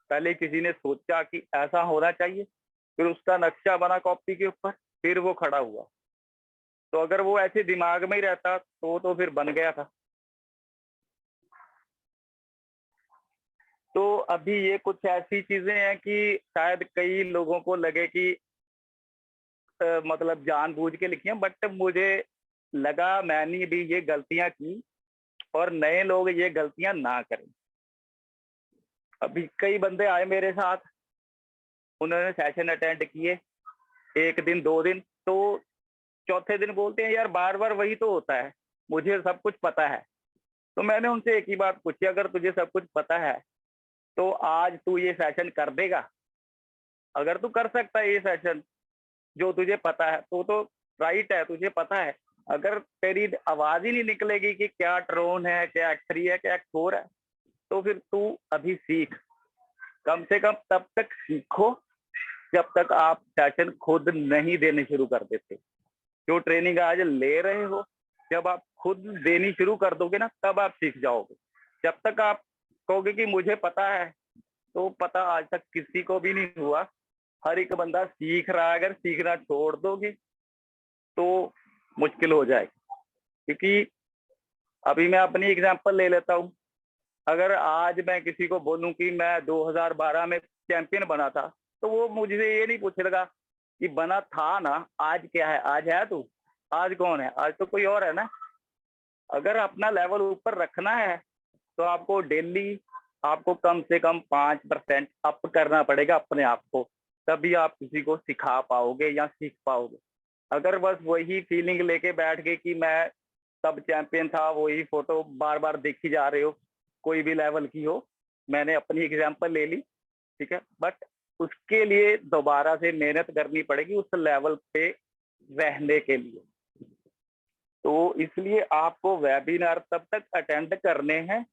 पहले किसी ने सोचा कि ऐसा होना चाहिए, फिर उसका नक्शा बना कॉपी के ऊपर, फिर वो खड़ा हुआ। तो अगर वो ऐसे दिमाग में ही रहता तो फिर बन गया था। तो अभी ये कुछ ऐसी चीजें हैं कि शायद कई लोगों को लगे कि मतलब जानबूझ के लिखी हैं, बट मुझे लगा मैंने भी ये गलतियां की और नए लोग ये गलतियां ना करें। अभी कई बंदे आए मेरे साथ, उन्होंने सेशन अटेंड किए 1 दिन 2 दिन, तो चौथे दिन बोलते हैं यार बार बार वही तो होता है, मुझे सब कुछ पता है। तो मैंने उनसे एक ही बात पूछी, अगर तुझे सब कुछ पता है तो आज तू ये सेशन कर देगा? अगर तू कर सकता है ये सेशन जो तुझे पता है तो राइट है, तुझे पता है। अगर तेरी आवाज ही नहीं निकलेगी कि क्या ट्रोन है, क्या X3 है, क्या X4 है, तो फिर तू अभी सीख, कम से कम तब तक सीखो जब तक आप सेशन खुद नहीं देने शुरू कर देते। जो ट्रेनिंग आज ले रहे हो, जब आप खुद देनी शुरू कर दोगे ना तब आप सीख जाओगे। जब तक आप कहोगे कि मुझे पता है, तो पता आज तक किसी को भी नहीं हुआ। हर एक बंदा सीख रहा है, अगर सीखना छोड़ दोगे तो मुश्किल हो जाएगी। क्योंकि अभी मैं अपनी एग्जांपल ले लेता हूँ, अगर आज मैं किसी को बोलूं कि मैं 2012 में चैंपियन बना था, तो वो मुझे ये नहीं पूछेगा कि बना था ना, आज क्या है, आज है तू, आज कौन है, आज तो कोई और है ना। अगर अपना लेवल ऊपर रखना है तो आपको डेली आपको कम से कम 5% अप करना पड़ेगा अपने आप को, तभी आप किसी को सिखा पाओगे या सीख पाओगे। अगर बस वही फीलिंग लेके बैठ गए कि मैं सब चैंपियन था, वही फोटो बार बार देखी जा रहे हो, कोई भी लेवल की हो, मैंने अपनी एग्जांपल ले ली, ठीक है, बट उसके लिए दोबारा से मेहनत करनी पड़ेगी उस लेवल पे रहने के लिए। तो इसलिए आपको वेबिनार तब तक अटेंड करने हैं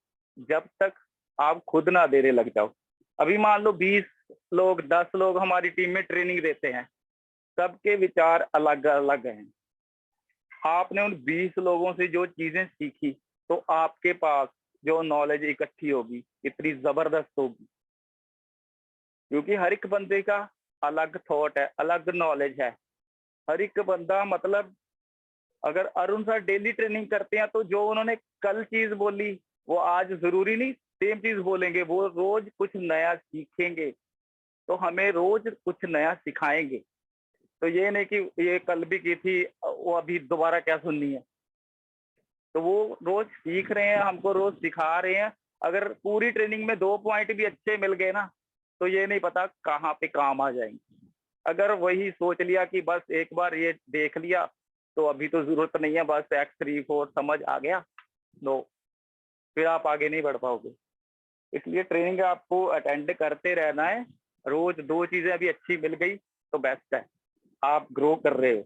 जब तक आप खुद ना देने लग जाओ। अभी मान लो 20 लोग 10 लोग हमारी टीम में ट्रेनिंग देते हैं, सबके विचार अलग अलग हैं। आपने उन 20 लोगों से जो चीजें सीखी तो आपके पास जो नॉलेज इकट्ठी होगी इतनी जबरदस्त होगी, क्योंकि हर एक बंदे का अलग थॉट है, अलग नॉलेज है। हर एक बंदा, मतलब अगर अरुण सर डेली ट्रेनिंग करते हैं तो जो उन्होंने कल चीज बोली वो आज जरूरी नहीं सेम चीज बोलेंगे, वो रोज कुछ नया सीखेंगे, तो हमें रोज कुछ नया सिखाएंगे। तो ये नहीं कि ये कल भी की थी वो अभी दोबारा क्या सुननी है। तो वो रोज सीख रहे हैं, हमको रोज सिखा रहे हैं। अगर पूरी ट्रेनिंग में 2 पॉइंट भी अच्छे मिल गए ना, तो ये नहीं पता कहाँ पे काम आ जाएंगे। अगर वही सोच लिया कि बस एक बार ये देख लिया तो अभी तो जरूरत नहीं है, बस X3 4 समझ आ गया, नो, फिर आप आगे नहीं बढ़ पाओगे। इसलिए ट्रेनिंग आपको अटेंड करते रहना है। रोज 2 चीजें अभी अच्छी मिल गई तो बेस्ट है, आप ग्रो कर रहे हो।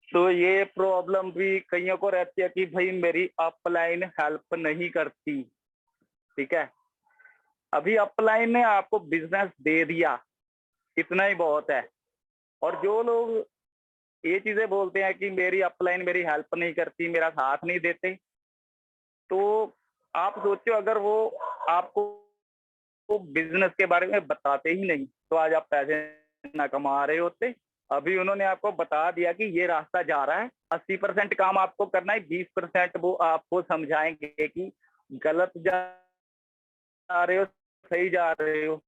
तो ये प्रॉब्लम भी कईयों को रहती है कि भाई मेरी अपलाइन हेल्प नहीं करती, ठीक है। अभी अपलाइन ने आपको बिजनेस दे दिया, इतना ही बहुत है। और जो लोग ये चीजें बोलते हैं कि मेरी अपलाइन मेरी हेल्प नहीं करती, मेरा साथ नहीं देते, तो आप सोचो अगर वो आपको बिजनेस के बारे में बताते ही नहीं तो आज आप पैसे ना कमा रहे होते। अभी उन्होंने आपको बता दिया कि ये रास्ता जा रहा है, 80% काम आपको करना है, 20% वो आपको समझाएंगे कि गलत जा रहे हो सही जा रहे हो।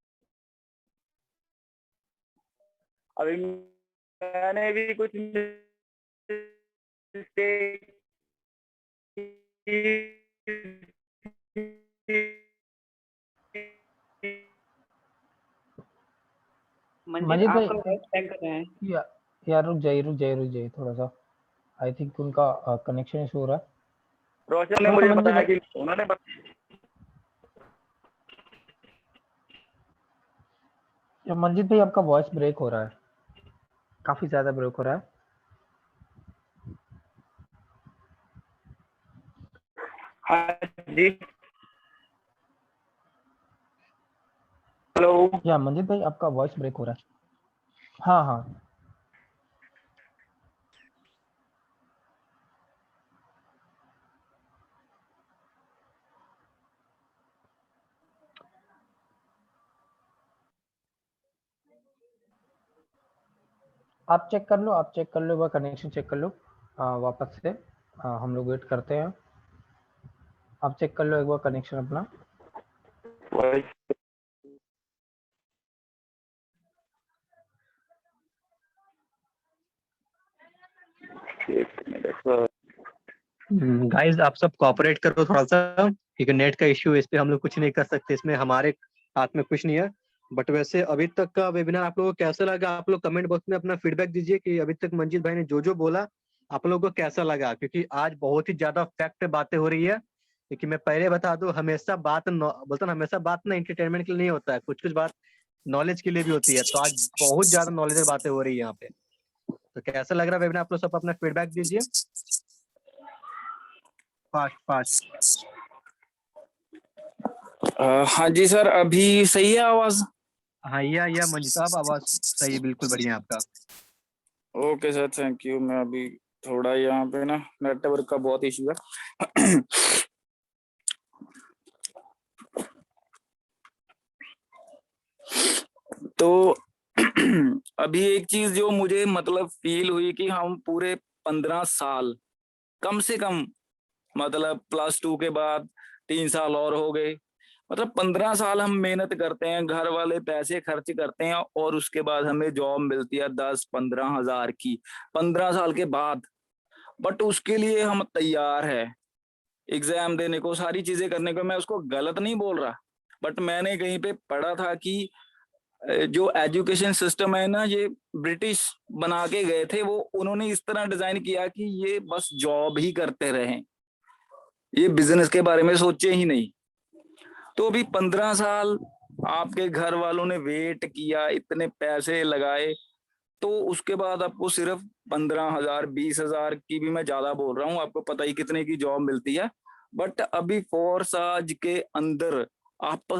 अभी मैंने भी कुछ मिस्टेक
मंजित भाई
हैं।
यार रुक जाइए थोड़ा सा। आई थिंक उनका कनेक्शन इशू हो रहा है।
रोशन ने मुझे बताया कि उन्होंने
मंजित भाई आपका वॉइस ब्रेक हो रहा है, काफी ज्यादा ब्रेक हो रहा है।
हाँ जी, हेलो।
या मंजित भाई आपका वॉइस ब्रेक हो रहा है। हाँ हाँ आप चेक कर लो, एक बार कनेक्शन चेक कर लो वापस से। हम लोग वेट करते हैं, आप चेक कर लो एक बार कनेक्शन अपना।
गाइस आप सब कोऑपरेट करो थोड़ा सा, क्योंकि नेट का इश्यू है, इस पे हम लोग कुछ नहीं कर सकते, इसमें हमारे हाथ में कुछ नहीं है। बट वैसे अभी तक का वेबिनार आप लोगों को कैसा लगा, आप लोग कमेंट बॉक्स में अपना फीडबैक दीजिए कि अभी तक मंजीत भाई ने जो बोला आप लोगों को कैसा लगा। क्योंकि आज बहुत ही ज्यादा फैक्ट बातें हो रही है, क्योंकि मैं पहले बता दूं हमेशा बात बोलता ना, हमेशा बात ना एंटरटेनमेंट के लिए नहीं होता है, कुछ कुछ बात नॉलेज के लिए भी होती है। तो आज बहुत ज्यादा नॉलेज बातें हो रही है यहाँ पे। तो कैसा लग रहा है वेबिनार, आप लोग सब अपना फीडबैक दीजिए फास्ट।
हाँ जी सर, अभी सही है आवाज?
हाँ या मंजित साहब आवाज सही है, बिल्कुल बढ़िया आपका।
Okay sir, thank you. मैं अभी थोड़ा यहाँ पे ना नेटवर्क का बहुत इशू है। तो अभी एक चीज जो मुझे मतलब फील हुई कि हम पूरे 15 साल कम से कम, मतलब +2 के बाद 3 साल और हो गए, मतलब 15 साल हम मेहनत करते हैं, घर वाले पैसे खर्च करते हैं और उसके बाद हमें जॉब मिलती है 10-15 हजार की 15 साल के बाद। बट उसके लिए हम तैयार है एग्जाम देने को, सारी चीजें करने को। मैं उसको गलत नहीं बोल रहा, बट मैंने कहीं पे पढ़ा था कि जो एजुकेशन सिस्टम है ना, ये ब्रिटिश बना के गए थे, वो उन्होंने इस तरह डिजाइन किया कि ये बस जॉब ही करते रहें, ये बिजनेस के बारे में सोचे ही नहीं। तो अभी 15 साल आपके घर वालों ने वेट किया, इतने पैसे लगाए, तो उसके बाद आपको सिर्फ 15,000 20,000 की भी मैं ज्यादा बोल रहा हूँ, आपको पता ही कितने की जॉब मिलती है। बट अभी फोर्साज के अंदर आप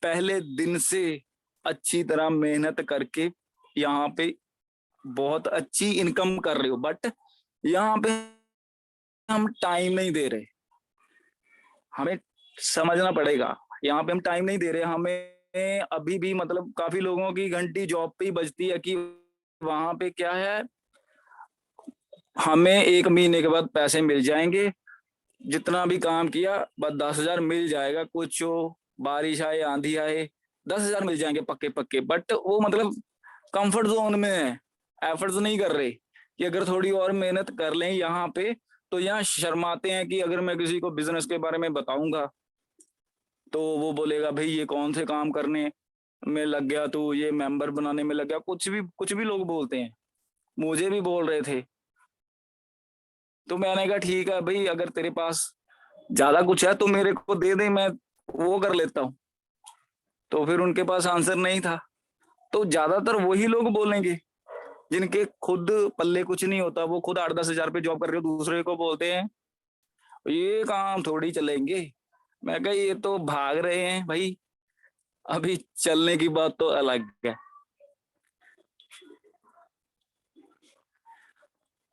पहले दिन से अच्छी तरह मेहनत करके यहाँ पे बहुत अच्छी इनकम कर रहे हो, बट यहाँ पे हम टाइम नहीं दे रहे। हमें समझना पड़ेगा, यहाँ पे हम टाइम नहीं दे रहे। हमें अभी भी मतलब काफी लोगों की घंटी जॉब पे ही बजती है कि वहां पे क्या है, हमें 1 महीने के बाद पैसे मिल जाएंगे, जितना भी काम किया बस 10,000 मिल जाएगा, कुछ हो बारिश आए आंधी आए 10,000 मिल जाएंगे पक्के पक्के। बट वो मतलब कंफर्ट जोन में है, एफर्ट्स नहीं कर रहे कि अगर थोड़ी और मेहनत कर लें यहाँ पे। तो यहाँ शर्माते हैं कि अगर मैं किसी को बिजनेस के बारे में बताऊंगा तो वो बोलेगा भाई ये कौन से काम करने में लग गया, तू ये मेंबर बनाने में लग गया, कुछ भी लोग बोलते हैं, मुझे भी बोल रहे थे। तो मैंने कहा ठीक है भाई, अगर तेरे पास ज्यादा कुछ है तो मेरे को दे दे, मैं वो कर लेता हूँ। तो फिर उनके पास आंसर नहीं था। तो ज्यादातर वही लोग बोलेंगे जिनके खुद पल्ले कुछ नहीं होता, वो खुद 8-10 हजार पे जॉब कर रहे हो, दूसरे को बोलते हैं ये काम थोड़ी चलेंगे। मैं कहा ये तो भाग रहे हैं भाई, अभी चलने की बात तो अलग है।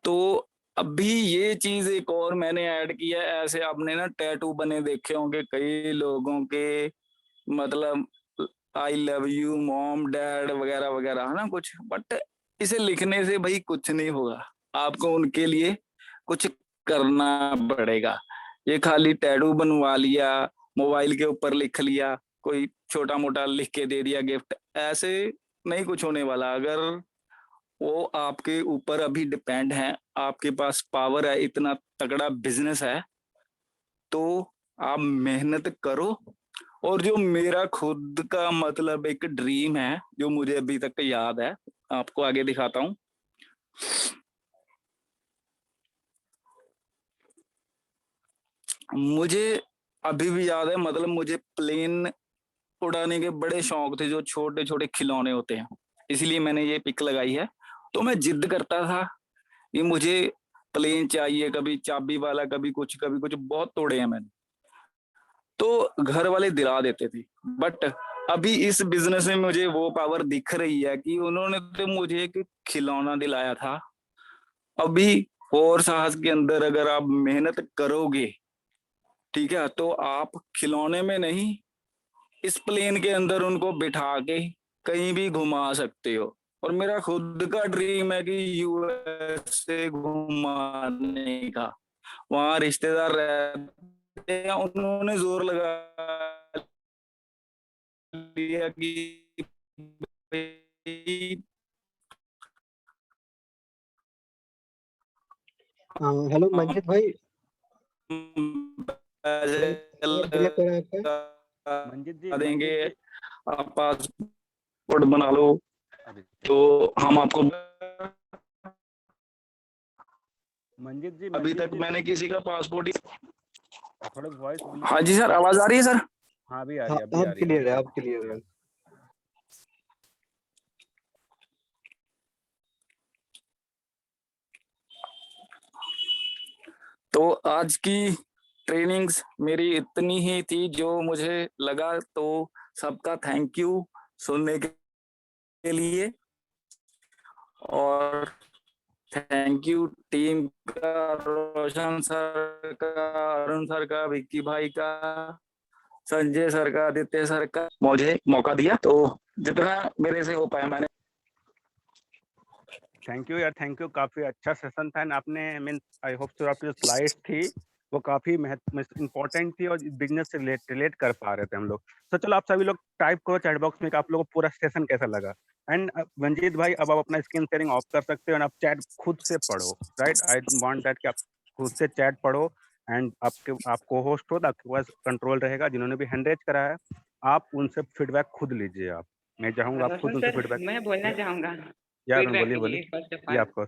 तो अभी ये चीज एक और मैंने ऐड किया है, ऐसे आपने ना टैटू बने देखे होंगे कई लोगों के, मतलब I love you mom dad वगैरह वगैरह, है ना कुछ। बट इसे लिखने से भाई कुछ नहीं होगा, आपको उनके लिए कुछ करना पड़ेगा। ये खाली टैटू बनवा लिया, मोबाइल के ऊपर लिख लिया, कोई छोटा मोटा लिख के दे दिया गिफ्ट, ऐसे नहीं कुछ होने वाला। अगर वो आपके ऊपर अभी डिपेंड है, आपके पास पावर है, इतना तगड़ा बिजनेस है, तो आप मेहनत करो। और जो मेरा खुद का मतलब एक ड्रीम है जो मुझे अभी तक याद है, आपको आगे दिखाता हूँ। मुझे अभी भी याद है, मतलब मुझे प्लेन उड़ाने के बड़े शौक थे, जो छोटे छोटे खिलौने होते हैं, इसलिए मैंने ये पिक लगाई है। तो मैं जिद करता था कि मुझे प्लेन चाहिए, कभी चाबी वाला, कभी कुछ बहुत तोड़े हैं मैंने। तो घर वाले दिला देते थे। बट अभी इस बिजनेस में मुझे वो पावर दिख रही है कि उन्होंने तो मुझे एक खिलौना दिलाया था। अभी और साहस के अंदर अगर आप मेहनत करोगे, ठीक है, तो आप खिलौने में नहीं, इस प्लेन के अंदर उनको बिठा के कहीं भी घुमा सकते हो। और मेरा खुद का ड्रीम है कि यूएस से घुमाने का। वहां रिश्तेदार रहते हैं, उन्होंने जोर लगा लिया कि
हेलो मंजित भाई, ब्रेक हो रहा है आपका।
मंजित जी
देंगे, आप पासपोर्ट बना लो तो हम आपको।
मंजित जी
अभी तक मैंने किसी का पासपोर्ट ही।
थोड़ा वॉइस।
हाँ जी सर, आवाज आ रही है सर?
हाँ अभी आ रही है, अभी आ
अब
रही है।
क्लियर है, अब क्लियर है।
तो आज की ट्रेनिंग्स मेरी इतनी ही थी जो मुझे लगा। तो सबका थैंक यू सुनने के लिए, और थैंक यू टीम का, रोशन सर का, अरुण सर का, विक्की भाई का, संजय सर का, आदित्य सर का, मुझे मौका दिया। तो जितना मेरे से हो पाया मैंने।
थैंक यू यार, थैंक यू। काफी अच्छा सेशन था। आपने मीन आई होप सो आपकी जो स्लाइड्स थी वो काफ़ी इम्पोर्टेंट थी और बिज़नेस से रिलेट कर पा रहे थे हम लोग। तो चलो आप सभी लोग टाइप करो चैट बॉक्स में कि आप लोगों को पूरा सेशन कैसा लगा। एंड मंजीत भाई अब आप अपना स्क्रीन शेयरिंग ऑफ कर सकते हो एंड आप चैट खुद से पढ़ो, राइट? आई वांट दैट कि आप खुद से चैट पढ़ो एंड आप को-होस्ट हो तो आपके पास कंट्रोल रहेगा। जिन्होंने भी हैंड रेज़ करा है, आप उनसे फीडबैक खुद लीजिए आप। मैं चाहूँगा आप खुद
रोशन
उनसे
सर,
फीडबैक
मैं बोलना
या
चाहूंगा
यार
फीडबैक
बोलिए,
के
बोलिए।
लिए। फर्स्ट ऑफ
जी,
ऑल
आपको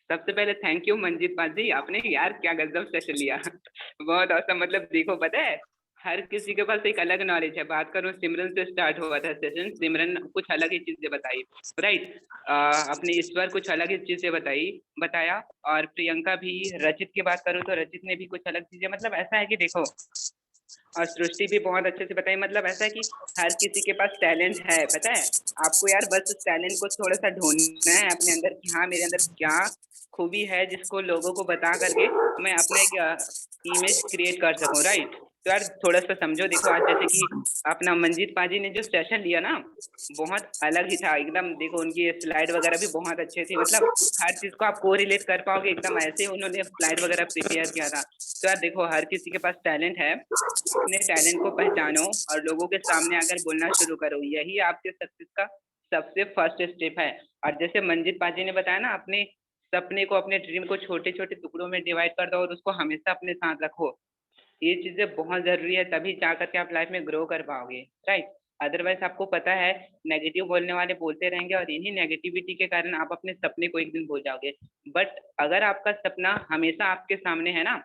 सबसे पहले थैंक यू मंजीत पाजी, आपने यार क्या गजब सेशन लिया। बहुत औसम। मतलब देखो पता है हर किसी के पास एक अलग नॉलेज है। बात करूं सिमरन से स्टार्ट हुआ था सेशन, सिमरन कुछ अलग ही चीजें बताई, राइट। अपने ईश्वर कुछ अलग ही चीजें बताया। और प्रियंका भी। रचित की बात करूं तो रचित ने भी कुछ अलग चीजें, मतलब ऐसा है कि देखो, और सृष्टि भी बहुत अच्छे से बताई। मतलब ऐसा है कि हर किसी के पास टैलेंट है, पता है आपको यार। बस उस टैलेंट को थोड़ा सा ढूंढना है अपने अंदर कि हाँ मेरे अंदर क्या खूबी है जिसको लोगों को बता करके मैं अपना एक इमेज क्रिएट कर सकूं, राइट। तो यार थोड़ा सा समझो। देखो आज जैसे कि अपना मंजीत पाजी ने जो सेशन लिया ना, बहुत अलग ही था एकदम। देखो उनकी स्लाइड वगैरह भी बहुत अच्छे थे। मतलब हर चीज को आप को रिलेट कर पाओगे एकदम, ऐसे उन्होंने स्लाइड वगैरह प्रिपेयर किया था। तो यार देखो हर किसी के पास टैलेंट है, अपने टैलेंट को पहचानो और लोगों के सामने आकर बोलना शुरू करो। यही आपके सक्सेस का सबसे फर्स्ट स्टेप है। और जैसे मंजीत पाजी ने बताया ना, अपने सपने को, अपने ड्रीम को छोटे छोटे टुकड़ों में डिवाइड कर दो और उसको हमेशा अपने साथ रखो। ये चीजें बहुत जरूरी है, तभी जाकर के आप लाइफ में ग्रो कर पाओगे, राइट। अदरवाइज आपको पता है नेगेटिव बोलने वाले बोलते रहेंगे और इन्हीं नेगेटिविटी के कारण आप अपने सपने को एक दिन भूल जाओगे। बट अगर आपका सपना हमेशा आपके सामने है ना,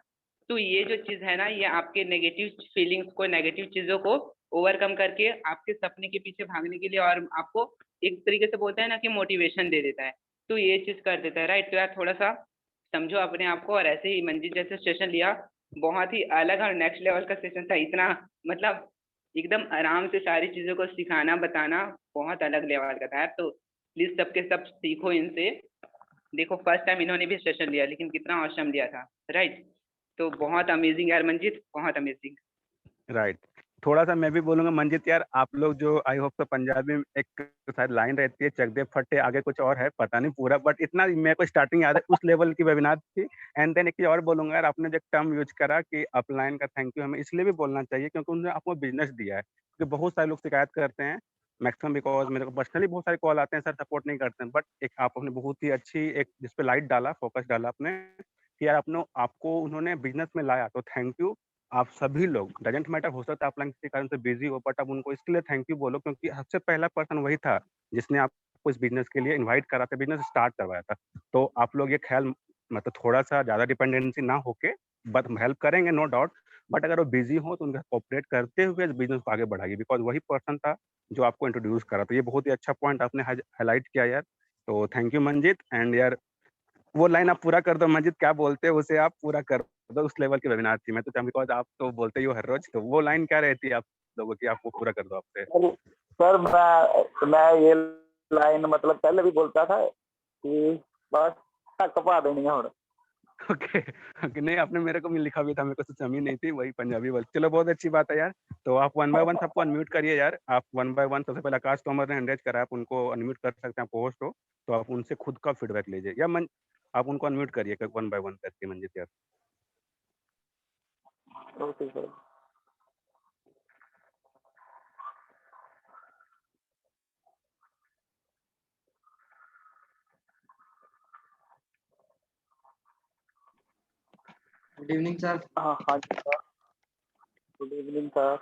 तो ये जो चीज है ना, ये आपके नेगेटिव फीलिंग्स को, नेगेटिव चीजों को ओवरकम करके आपके सपने के पीछे भागने के लिए, और आपको एक तरीके से बोलता है ना कि मोटिवेशन दे देता है। तो ये चीज कर देता है, राइट। तो यार थोड़ा सा समझो अपने आप को। और ऐसे ही मंजिल जैसे सेशन लिया, बहुत ही अलग और नेक्स्ट लेवल का सेशन था। इतना मतलब एकदम आराम से सारी चीजों को सिखाना बताना बहुत अलग लेवल का था यार। तो प्लीज सबके सब सीखो इनसे। देखो फर्स्ट टाइम इन्होंने भी सेशन लिया, लेकिन कितना औसम लिया था, राइट। तो बहुत अमेजिंग यार मंजीत, बहुत अमेजिंग।
राइट। थोड़ा-सा मैं भी बोलूँगा मंजीत यार, आप लोग जो आई होप तो पंजाबी में एक शायद लाइन रहती है, चक दे फट्टे, आगे कुछ और है, पता नहीं पूरा, बट इतना मेरे को स्टार्टिंग याद है, उस लेवल की वेबिनार थी। एंड देन एक चीज़ और बोलूँगा यार, आपने जो एक टर्म यूज़ करा कि अपलाइन का थैंक यू हमें इसलिए भी बोलना चाहिए क्योंकि उन्होंने आपको बिज़नेस दिया है। क्योंकि बहुत सारे लोग शिकायत करते हैं, मैक्सिमम बिकॉज़ मेरे को पर्सनली बहुत सारे कॉल आते हैं, सर सपोर्ट नहीं करते हैं, बट एक आपने बहुत ही अच्छी एक जिस पे लाइट डाला, फोकस डाला आपने कि यार आपको उन्होंने बिज़नेस में लाया, तो थैंक यू। आप सभी लोग डजेंट मैटर, हो सकता है आप लाइन किसी कारण से बिजी हो, बट आप उनको इसके लिए थैंक यू बोलो क्योंकि सबसे पहला पर्सन वही था जिसने आपको इस बिजनेस के लिए इनवाइट करा था, बिजनेस स्टार्ट करवाया था। तो आप लोग ये ख्याल मतलब थोड़ा सा ज्यादा डिपेंडेंसी ना होके बट हेल्प करेंगे नो डाउट, बट अगर वो बिजी हो तो उनका कोऑपरेट करते हुए बिजनेस को आगे बढ़ाइए बिकॉज वही पर्सन था जो आपको इंट्रोड्यूस करा। तो ये बहुत ही अच्छा पॉइंट आपने हाईलाइट किया यार, तो थैंक यू मंजीत। एंड यार वो लाइन आप पूरा कर दो मंजीत, क्या बोलते हैं उसे आप पूरा कर दो, उस लेवल की वेबिनार थी। मैं तो बिकॉज आप तो बोलते ही हो हर रोज, तो वो लाइन क्या रहती है आप लोगों की, आप वो पूरा कर दो आपसे।
सर मैं ये लाइन मतलब पहले भी बोलता था कि बस कपा देनी है। और
ओके ओके, नहीं आपने मेरे को भी लिखा भी था, मेरे को तो जमी नहीं थी, वही पंजाबी बोल। चलो बहुत अच्छी बात है यार। तो आप वन बाय वन सबको अनम्यूट करिए यार, आप वन बाय वन। सबसे पहले आकाश तोमर ने हैंडरेज करा, आप उनको अनम्यूट कर सकते हैं, आप होस्ट हो तो आप उनसे खुद का फीडबैक लीजिए या आप उनको अनम्यूट करिए वन बाय वन करके मंजीत यार।
Okay sir.
Good evening sir.
हाँ हाँ जी sir, good evening sir.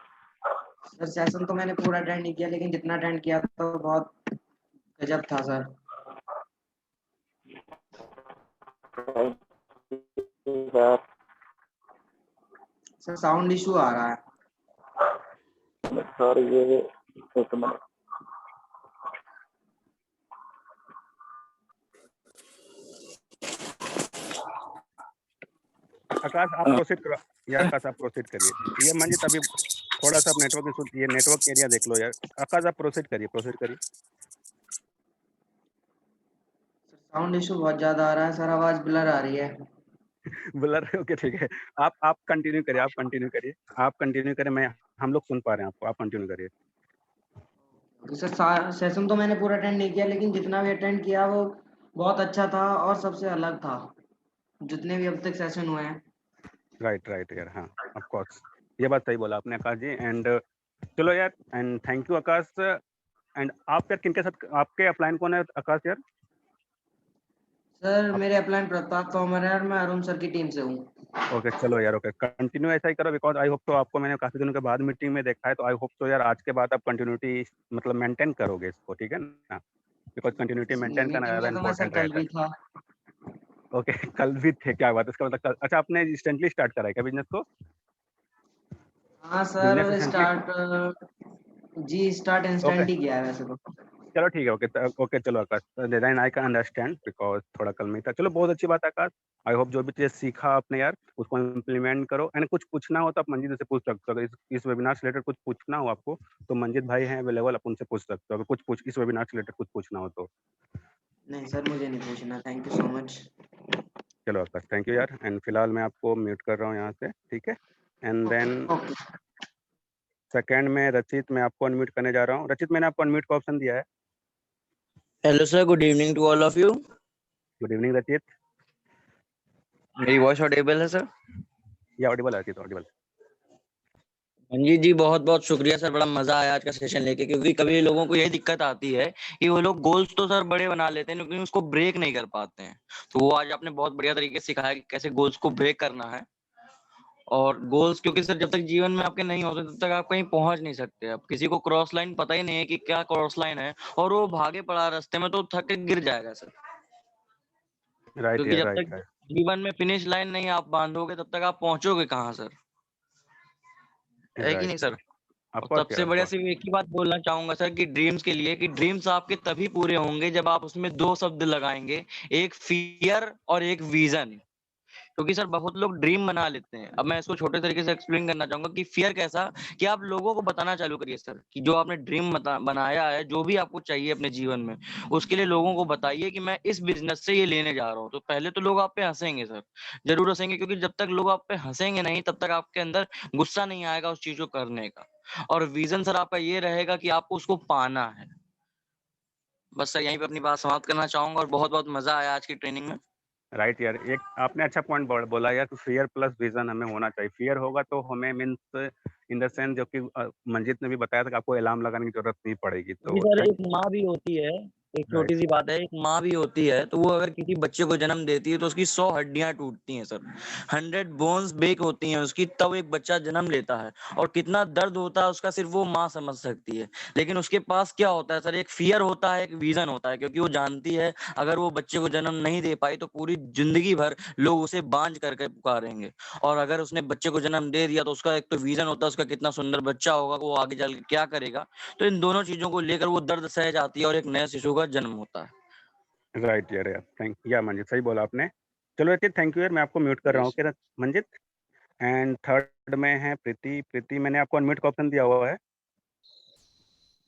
Sir session तो मैंने पूरा अटेंड नहीं किया, लेकिन जितना अटेंड किया तो बहुत गजब था सर। सर साउंड इशू आ रहा है।
सर ये एक मिनट।
आकाश आप प्रोसीड करो यार, आकाश आप प्रोसीड करिए। ये मंजित अभी थोड़ा सा नेटवर्क इशू, ये नेटवर्क एरिया देख लो यार। आकाश आप प्रोसीड करिए।
साउंड इशू बहुत ज्यादा आ रहा है सर, आवाज ब्लर आ रही है।
ब्लर ओके ठीक है, आप कंटिन्यू करिए। मैं हम लोग सुन पा रहे हैं आपको, आप कंटिन्यू करिए।
सर सेशन तो मैंने पूरा अटेंड नहीं किया, लेकिन जितना भी अटेंड किया वो बहुत अच्छा था और सबसे अलग था जितने भी अब तक सेशन हुए हैं।
राइट यार, हाँ ऑफ कोर्स, ये बात सही बोला आपने आकाश जी। एंड चलो यार, and thank you Akash. And आप यार किनके साथ, आपके अपलाइन कौन है आकाश यार?
सर मेरे अपलाइन प्रताप तोमर है और मैं अरुण सर की टीम से हूँ।
ओके चलो यार, ओके कंटिन्यू ऐसा ही करो, बिकॉज आई होप तो आपको मैंने काफी दिनों के बाद मीटिंग में देखा है, तो आई होप तो यार आज के बाद आप कंटिन्यूटी मतलब मेंटेन करोगे इसको, ठीक है ना? बिकॉज कंटिन्यूटी मेंटेन करना
मीटिंग
ज्यादा
में तो मैं सर
इंपॉर्टेंट
कल
रहता
भी था।
है। ओके कल भी थे, क्या बात है, इसका मतलब कल, अच्छा आपने रिसेंटली स्टार्ट करा है क्या बिजनेस को?
हाँ sir
business recently,
start
okay
instant ही किया है वैसे तो।
चलो ठीक है, ओके ओके चलो Akash, then I can understand because थोड़ा कल में था। चलो बहुत अच्छी बात है आकाश, आई होप जो भी चीज़ सीखा आपने यार उसको इम्प्लीमेंट करो। एंड कुछ पूछना हो तो आप मंजीत से पूछ सकते हो, अगर इस वेबिनार से रिलेटेड कुछ पूछना हो आपको तो मंजीत भाई हैं अवेलेबल, आप उनसे पूछ सकते हो, अगर कुछ इस वेबिनार से रिलेटेड कुछ पूछना हो तो।
नहीं सर मुझे नहीं पूछना, थैंक यू सो मच।
चलो आकाश थैंक यू यार, एंड फिलहाल मैं आपको म्यूट कर रहा हूँ यहाँ से, ठीक है? एंड देन
ओके
सेकेंड में रचित, मैं आपको अनम्यूट करने जा रहा हूँ। रचित मैंने आपको अनम्यूट का ऑप्शन दिया है।
Hello sir, good evening to all of you.
Good evening Rachit,
मेरी वॉइस ऑडिबल है सर?
या ऑडिबल है रचित, ऑडिबल?
मंजीत जी बहुत बहुत शुक्रिया सर, बड़ा मजा आया आज का सेशन लेके, क्योंकि कभी लोगों को यही दिक्कत आती है कि वो लोग गोल्स तो सर बड़े बना लेते हैं लेकिन उसको ब्रेक नहीं कर पाते हैं। तो वो आज आपने बहुत बढ़िया तरीके से सिखाया कि कैसे गोल्स को ब्रेक करना है। और गोल्स, क्योंकि सर जब तक जीवन में आपके नहीं होते तब तक आप कहीं पहुंच नहीं सकते। अब किसी को क्रॉस लाइन पता ही नहीं है कि क्या क्रॉस लाइन है और वो भागे पड़ा रास्ते में, तो थक के गिर जाएगा सर।
राइट
क्योंकि
यार,
जब
राइट
तक
राइट,
जीवन में फिनिश लाइन नहीं आप बांधोगे तब तक आप पहुंचोगे कहाँ सर? है कि नहीं
राइट
सर?
ऑफ
और
कोर्स यार,
सबसे
ऑफ
बढ़िया
कोर्स।
सिर्फ एक ही बात बोलना चाहूंगा सर कि ड्रीम्स के लिए, कि ड्रीम्स आपके तभी पूरे होंगे जब आप उसमें दो शब्द लगाएंगे, एक फियर और एक विजन। क्योंकि सर बहुत लोग ड्रीम बना लेते हैं। अब मैं इसको छोटे तरीके से एक्सप्लेन करना चाहूंगा कि फियर कैसा, कि आप लोगों को बताना चालू करिए सर कि जो आपने ड्रीम बनाया है, जो भी आपको चाहिए अपने जीवन में, उसके लिए लोगों को बताइए कि मैं इस बिजनेस से ये लेने जा रहा हूँ। तो पहले तो लोग आप पे हंसेंगे सर, जरूर हंसेंगे, क्योंकि जब तक लोग आप पे हंसेंगे नहीं तब तक आपके अंदर गुस्सा नहीं आएगा उस चीज को करने का। और विजन सर आपका ये रहेगा कि आपको उसको पाना है। बस सर यहीं पे अपनी बात समाप्त करना चाहूंगा, और बहुत बहुत मजा आया आज की ट्रेनिंग में।
राइट यार, एक आपने अच्छा पॉइंट बोला यार, तो फियर प्लस विजन हमें होना चाहिए। फियर होगा तो हमें मीन्स इन द सेंस, जो कि मंजीत ने भी बताया था कि आपको अलार्म लगाने की जरूरत नहीं पड़ेगी,
जी
तो
सर,
थैंक।
एक माँ भी होती है, एक
राइट
छोटी सी बात है, एक माँ भी होती है तो वो अगर किसी बच्चे को जन्म देती है तो उसकी 100 हड्डियां टूटती हैं सर, 100 बोन्स ब्रेक होती हैं उसकी, तब एक बच्चा जन्म लेता है। और कितना दर्द होता है उसका सिर्फ वो माँ समझ सकती है। लेकिन उसके पास क्या होता है सर, एक फियर होता है, एक विजन होता है, क्योंकि वो जानती है अगर वो बच्चे को जन्म नहीं दे पाई तो पूरी जिंदगी भर लोग उसे बांझ करके पुकारेंगे। और अगर उसने बच्चे को जन्म दे दिया तो उसका एक तो विजन होता है उसका, कितना सुंदर बच्चा होगा, वो आगे चल के क्या करेगा। तो इन दोनों चीजों को लेकर वो दर्द सह जाती है और एक नए शिशु का जन्म होता है।
राइट यार, यार थैंक या मंजित, सही बोला आपने। चलो रचित थैंक यू यार, मैं आपको म्यूट कर रहा हूँ,
yes.
Okay Manjit? And third में है प्रीति। प्रीति मैंने आपको अनम्यूट का ऑप्शन दिया हुआ है।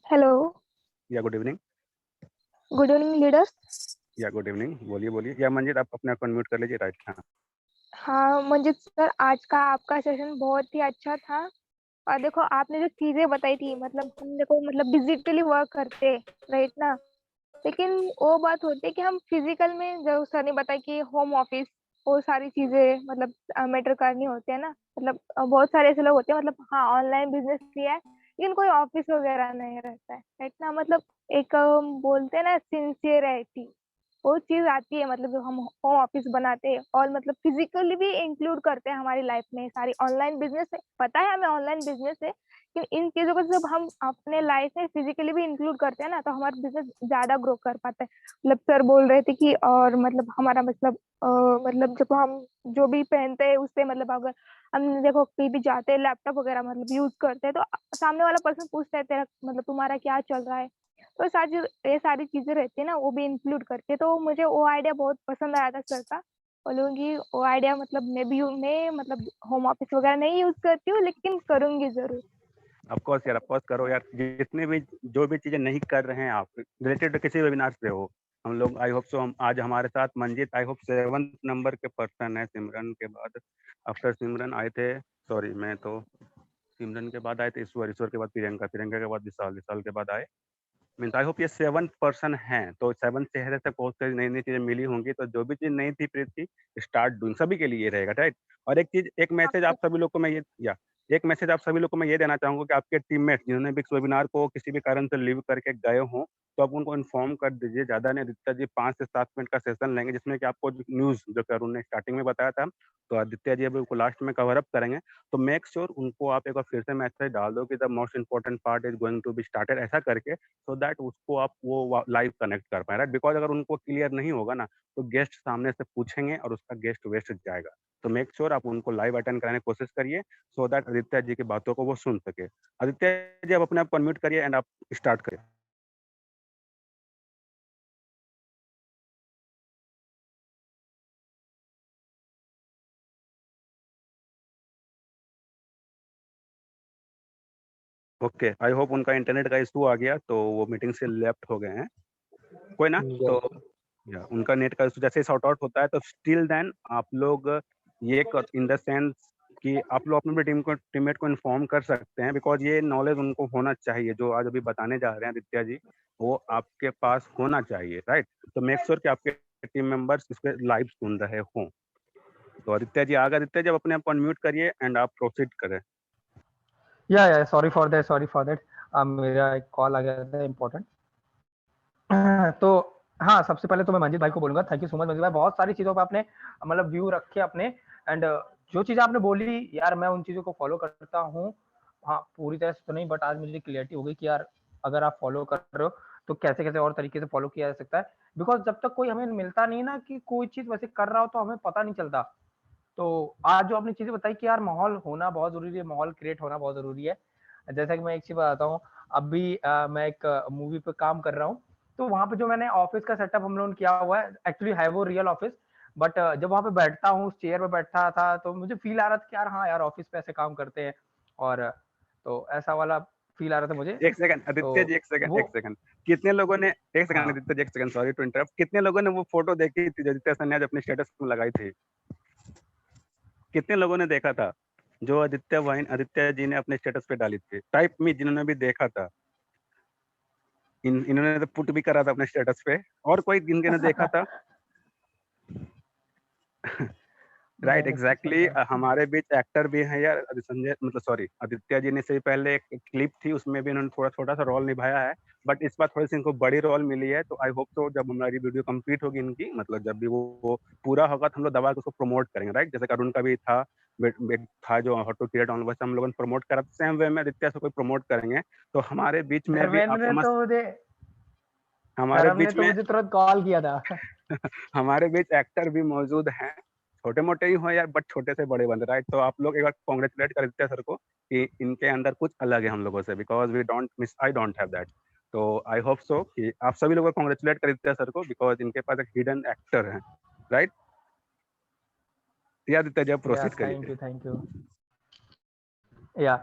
हेलो,
या good evening.
Good evening leaders.
या गुड इवनिंग, बोलिए बोलिए। या मंजित आप अपने आप को अनम्यूट कर लीजिए, राइट हाँ।
हाँ मंजित सर, आज का आपका सेशन बहुत ही अच्छा था। और देखो आपने जो चीजें बताई थी, मतलब हम देखो मतलब डिजिटली वर्क करते राइट ना, लेकिन वो बात होती है कि हम फिजिकल में, जो सर ने बताया कि होम ऑफिस, वो सारी चीजें मतलब मैटर करनी होती है ना। मतलब बहुत सारे ऐसे लोग होते हैं, मतलब हाँ ऑनलाइन बिजनेस किया है लेकिन कोई ऑफिस वगैरह नहीं रहता है राइट ना। मतलब एक बोलते हैं ना सिंसियरिटी, वो चीज आती है। मतलब जो हम होम ऑफिस बनाते हैं और मतलब फिजिकली भी इंक्लूड करते हैं हमारी लाइफ में, सारी ऑनलाइन बिजनेस है, पता है हमें ऑनलाइन बिजनेस है, लेकिन इन चीजों को जब हम अपने लाइफ में फिजिकली भी इंक्लूड करते हैं ना तो हमारा बिजनेस ज्यादा ग्रो कर पाता है। मतलब सर बोल रहे थे कि और मतलब हमारा मतलब मतलब जब हम जो भी पहनते हैं उससे, मतलब अगर हम देखो कहीं भी जाते हैं लैपटॉप वगैरह मतलब यूज करते हैं तो सामने वाला पर्सन पूछता है तेरा मतलब तुम्हारा क्या चल रहा है। तो ये सारी चीजें रहती है ना, वो भी इंक्लूड करके, तो मुझे वो आइडिया बहुत पसंद आया था सर का। बोलूंगी वो आइडिया, मतलब मैं मतलब होम ऑफिस वगैरह नहीं यूज करती हूँ लेकिन करूंगी जरूर।
ऑफ कोर्स यार, ऑफ कोर्स करो यार, जितने भी जो भी चीजें नहीं कर रहे हैं आप रिलेटेड किसी वेबिनार से हो, हम लोग आई होप सो, हम आज हमारे साथ Manjit I hope 7th number के पर्सन है सिमरन के बाद। आफ्टर सिमरन आए थे, सॉरी मैं तो सिमरन के बाद आए थे ईश्वर, ईश्वर के बाद प्रियंका, प्रियंका के बाद विशाल, विशाल के बाद आए मीन्स आई होप ये 7 पर्सन हैं, तो 7 चेहरे से बहुत सारी नई-नई चीज़ें मिली होंगी, तो जो भी चीज़ नहीं थी प्रीति, स्टार्ट डूइंग, सभी के लिए ये रहेगा, राइट? और एक मैसेज आप सभी लोग को मैं एक मैसेज आप सभी लोग को मैं ये देना चाहूँगा कि आपके टीममेट्स जिन्होंने भी इस वेबिनार को किसी भी कारण से लीव करके गए हों, तो आप उनको इन्फॉर्म कर दीजिए, ज़्यादा नहीं, आदित्य जी 5 से 7 मिनट का सेशन लेंगे, जिसमें कि आपको न्यूज़ जो कि अरुण ने स्टार्टिंग में बताया था, तो आदित्य जी अभी उसको लास्ट में कवर अप करेंगे। तो मेक श्योर उनको आप एक बार फिर से मैसेज डाल दो कि the most important part is going to be started, ऐसा करके, सो दैट उसको आप वो लाइव कनेक्ट कर पाएँ, राइट? बिकॉज़ अगर उनको क्लियर नहीं होगा ना, तो गेस्ट सामने से पूछेंगे और उसका गेस्ट वेस्ट जाएगा। तो मेक श्योर आप उनको लाइव अटेंड कराने की कोशिश करिए, सो दैट आदित्य जी की बातों को वो सुन सके। आदित्य जी, आप अपने आप को अनम्यूट करिए एंड आप स्टार्ट करिए। ओके, आई होप उनका इंटरनेट का इश्यू आ गया, तो वो मीटिंग से लेफ्ट हो गए हैं। कोई ना, तो उनका नेट का इश्यू जैसे ही सॉर्ट आउट होता है, तो स्टिल देन आप लोग ये इन द सेंस कि आप लोग अपने टीममेट को इन्फॉर्म कर सकते हैं, बिकॉज़ ये नॉलेज उनको होना चाहिए, जो आज अभी बताने जा रहे हैं आदित्य जी, वो आपके पास होना चाहिए, राइट? तो मेक श्योर कि आपके टीम मेंबर्स इस पे लाइव सुन रहे हों। तो आदित्य जी आ गए, आदित्य जी आप अपने आप को अनम्यूट करिए एंड आप प्रोसीड करें।
या सॉरी फॉर दैट मेरा एक कॉल आ गया था इम्पोर्टेंट। तो हाँ, सबसे पहले तो मैं मंजीत भाई को बोलूंगा, thank you so much Manjeet भाई, बहुत सारी चीजों पे आपने मतलब व्यू रखे अपने, एंड जो चीज आपने बोली यार मैं उन चीजों को फॉलो करता हूँ। हाँ, पूरी तरह से तो नहीं, बट आज मुझे क्लियरिटी हो गई कि यार अगर आप फॉलो कर रहे हो तो कैसे कैसे और तरीके से फॉलो किया जा सकता है, बिकॉज जब तक कोई हमें मिलता नहीं ना कि कोई चीज वैसे कर रहा हो तो हमें पता नहीं चलता। तो आज जो आपने चीजें बताई कि यार माहौल होना बहुत जरूरी है, माहौल क्रिएट होना बहुत जरूरी है। जैसा कि मैं एक चीज बताता हूँ, अभी मैं एक मूवी पे काम कर रहा हूँ, तो वहां पे जो मैंने ऑफिस का सेटअप हम लोगों ने किया हुआ है, एक्चुअली है वो रियल ऑफिस, बट जब वहां पे बैठता हूँ, उस चेयर पे बैठा था, तो मुझे फील आ रहा था कि यार हाँ यार ऑफिस पे ऐसे काम करते हैं, और तो ऐसा वाला फील आ रहा था मुझे।
एक सेकंड आदित्य जी, एक सेकंड, कितने लोगों ने, एक सेकंड
हाँ,
आदित्य जी, एक सेकंड, सॉरी टू इंटरप्ट, कितने लोगों ने वो फोटो देखी थी जो आदित्य सर ने आज अपने स्टेटस में लगाई थी? कितने लोगों ने देखा था जो आदित्य जी ने अपने स्टेटस पे डाली थी? टाइप मी जिन्होंने भी देखा था। इन्होंने तो पुट भी करा था अपने स्टेटस पे, और कोई जिनके ने देखा था? Right, exactly. हमारे बीच एक्टर भी हैं यार, संजय, मतलब सॉरी, आदित्य जी ने से पहले एक क्लिप थी, उसमें भी इन्होंने थोड़ा छोटा सा रोल निभाया है, बट इस बार थोड़ी सी इनको बड़ी रोल मिली है। तो आई होप तो जब हमारी वीडियो कंप्लीट होगी इनकी, मतलब जब भी वो पूरा होगा, तो हम लोग दबा के उसको प्रमोट करेंगे, राइट? जैसे अरुण का भी था, एक था जो हाउ टू क्रिएट ऑन, वैसे हम लोग प्रमोट करा, सेम वे में आदित्य से कोई प्रमोट करेंगे। तो हमारे बीच में भी आप समझ, हमारे बीच में
तुरंत कॉल किया था।
हमारे बीच एक्टर भी मौजूद हैं, छोटे मोटे ही हो यार, बट छोटे से बड़े बंद, राइट? तो आप लोग एक बार कॉन्ग्रेचुलेट कर देते हैं सर को कि इनके अंदर कुछ अलग है हम लोगों से, because I don't have that. तो आई होप सो कि आप सभी लोग कॉन्ग्रेचुलेट कर देते हैं सर को, बिकॉज इनके पास एक हिडन एक्टर है, राइट? आदित्य जी प्रोसीड करिए।
Thank you. या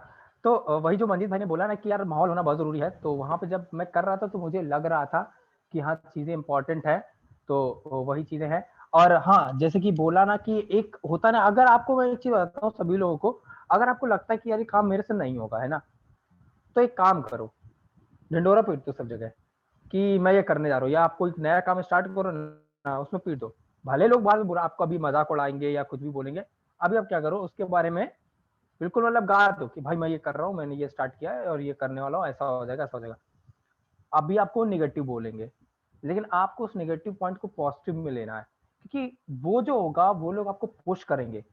तो वही जो मंजीत भाई ने बोला ना कि यार माहौल होना बहुत जरूरी है, तो वहां पे जब मैं कर रहा था तो मुझे लग रहा था कि हाँ चीजें इंपॉर्टेंट है, तो वही चीजें हैं। और हाँ, जैसे कि बोला ना कि एक होता ना, अगर आपको, मैं एक चीज बताता हूँ सभी लोगों को, अगर आपको लगता है कि यार ये काम मेरे से नहीं होगा, है ना, तो एक काम करो, ढिंडोरा पीट दो सब जगह कि मैं ये करने जा रहा हूँ, या आप कोई नया काम स्टार्ट करो ना, उसमें पीट दो। भले लोग बाद में बुरा आपको अभी मजाक उड़ाएंगे या कुछ भी बोलेंगे, अभी आप क्या करो उसके बारे में बिल्कुल मतलब गा दो कि भाई मैं ये कर रहा हूँ, मैंने ये स्टार्ट किया है और ये करने वाला हूँ, ऐसा हो जाएगा, ऐसा हो जाएगा। अभी आपको नेगेटिव बोलेंगे, लेकिन आपको उस नेगेटिव पॉइंट को पॉजिटिव में लेना है, क्योंकि वो जो होगा वो लोग आपको पुश करेंगे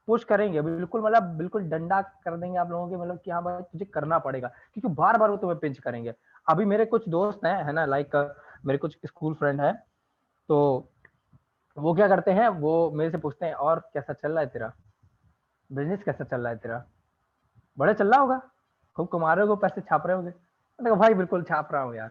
बिल्कुल, मतलब बिल्कुल डंडा कर देंगे आप लोगों के, मतलब कि हाँ भाई तुझे करना पड़ेगा, क्योंकि बार बार वो तुम्हें पिंच करेंगे। अभी मेरे कुछ दोस्त हैं, है ना, लाइक मेरे कुछ स्कूल फ्रेंड हैं, तो वो क्या करते हैं, वो मेरे से पूछते हैं और कैसा चल रहा है तेरा बिजनेस, कैसा चल रहा है तेरा, बड़े चल रहा होगा, खूब कमा रहे हो, पैसे छाप रहे होगे। मैंने कहा भाई बिल्कुल छाप रहा हूँ यार,